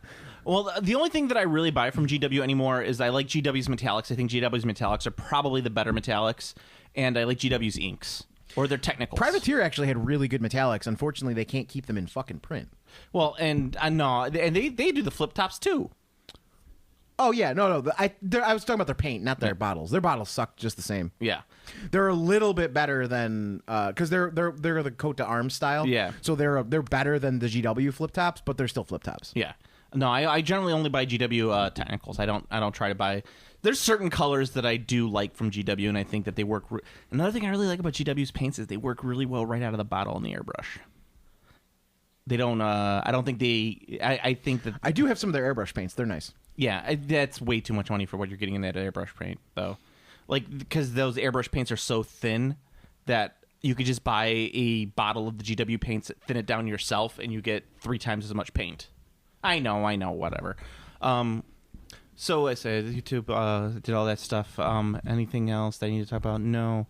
Well, the only thing that I really buy from GW anymore is I like GW's metallics. I think GW's metallics are probably the better metallics, and I like GW's inks. Or their technicals. Privateer actually had really good metallics. Unfortunately, they can't keep them in fucking print. Well, and no, and they do the flip tops too. Oh yeah, no. I was talking about their paint, not their bottles. Their bottles suck just the same. Yeah, they're a little bit better than because they're the coat to arms style. Yeah, so they're better than the GW flip tops, but they're still flip tops. Yeah. No, I generally only buy GW technicals. I don't try to buy There's certain colors that I do like from GW, and I think that they work. Another thing I really like about GW's paints is they work really well right out of the bottle in the airbrush. They don't. I don't think they. I think that I do have some of their airbrush paints. They're nice. Yeah, that's way too much money for what you're getting in that airbrush paint, though. Like, because those airbrush paints are so thin that you could just buy a bottle of the GW paints, thin it down yourself, and you get 3 times as much paint. I know, whatever. So I said YouTube did all that stuff. Anything else that I need to talk about? No.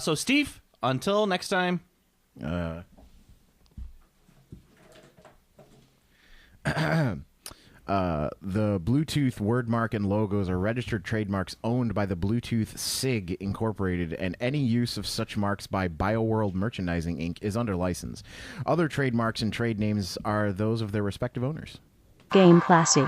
So Steve, until next time. The Bluetooth wordmark and logos are registered trademarks owned by the Bluetooth SIG Incorporated, and any use of such marks by BioWorld Merchandising Inc. is under license. Other trademarks and trade names are those of their respective owners. Game Classy.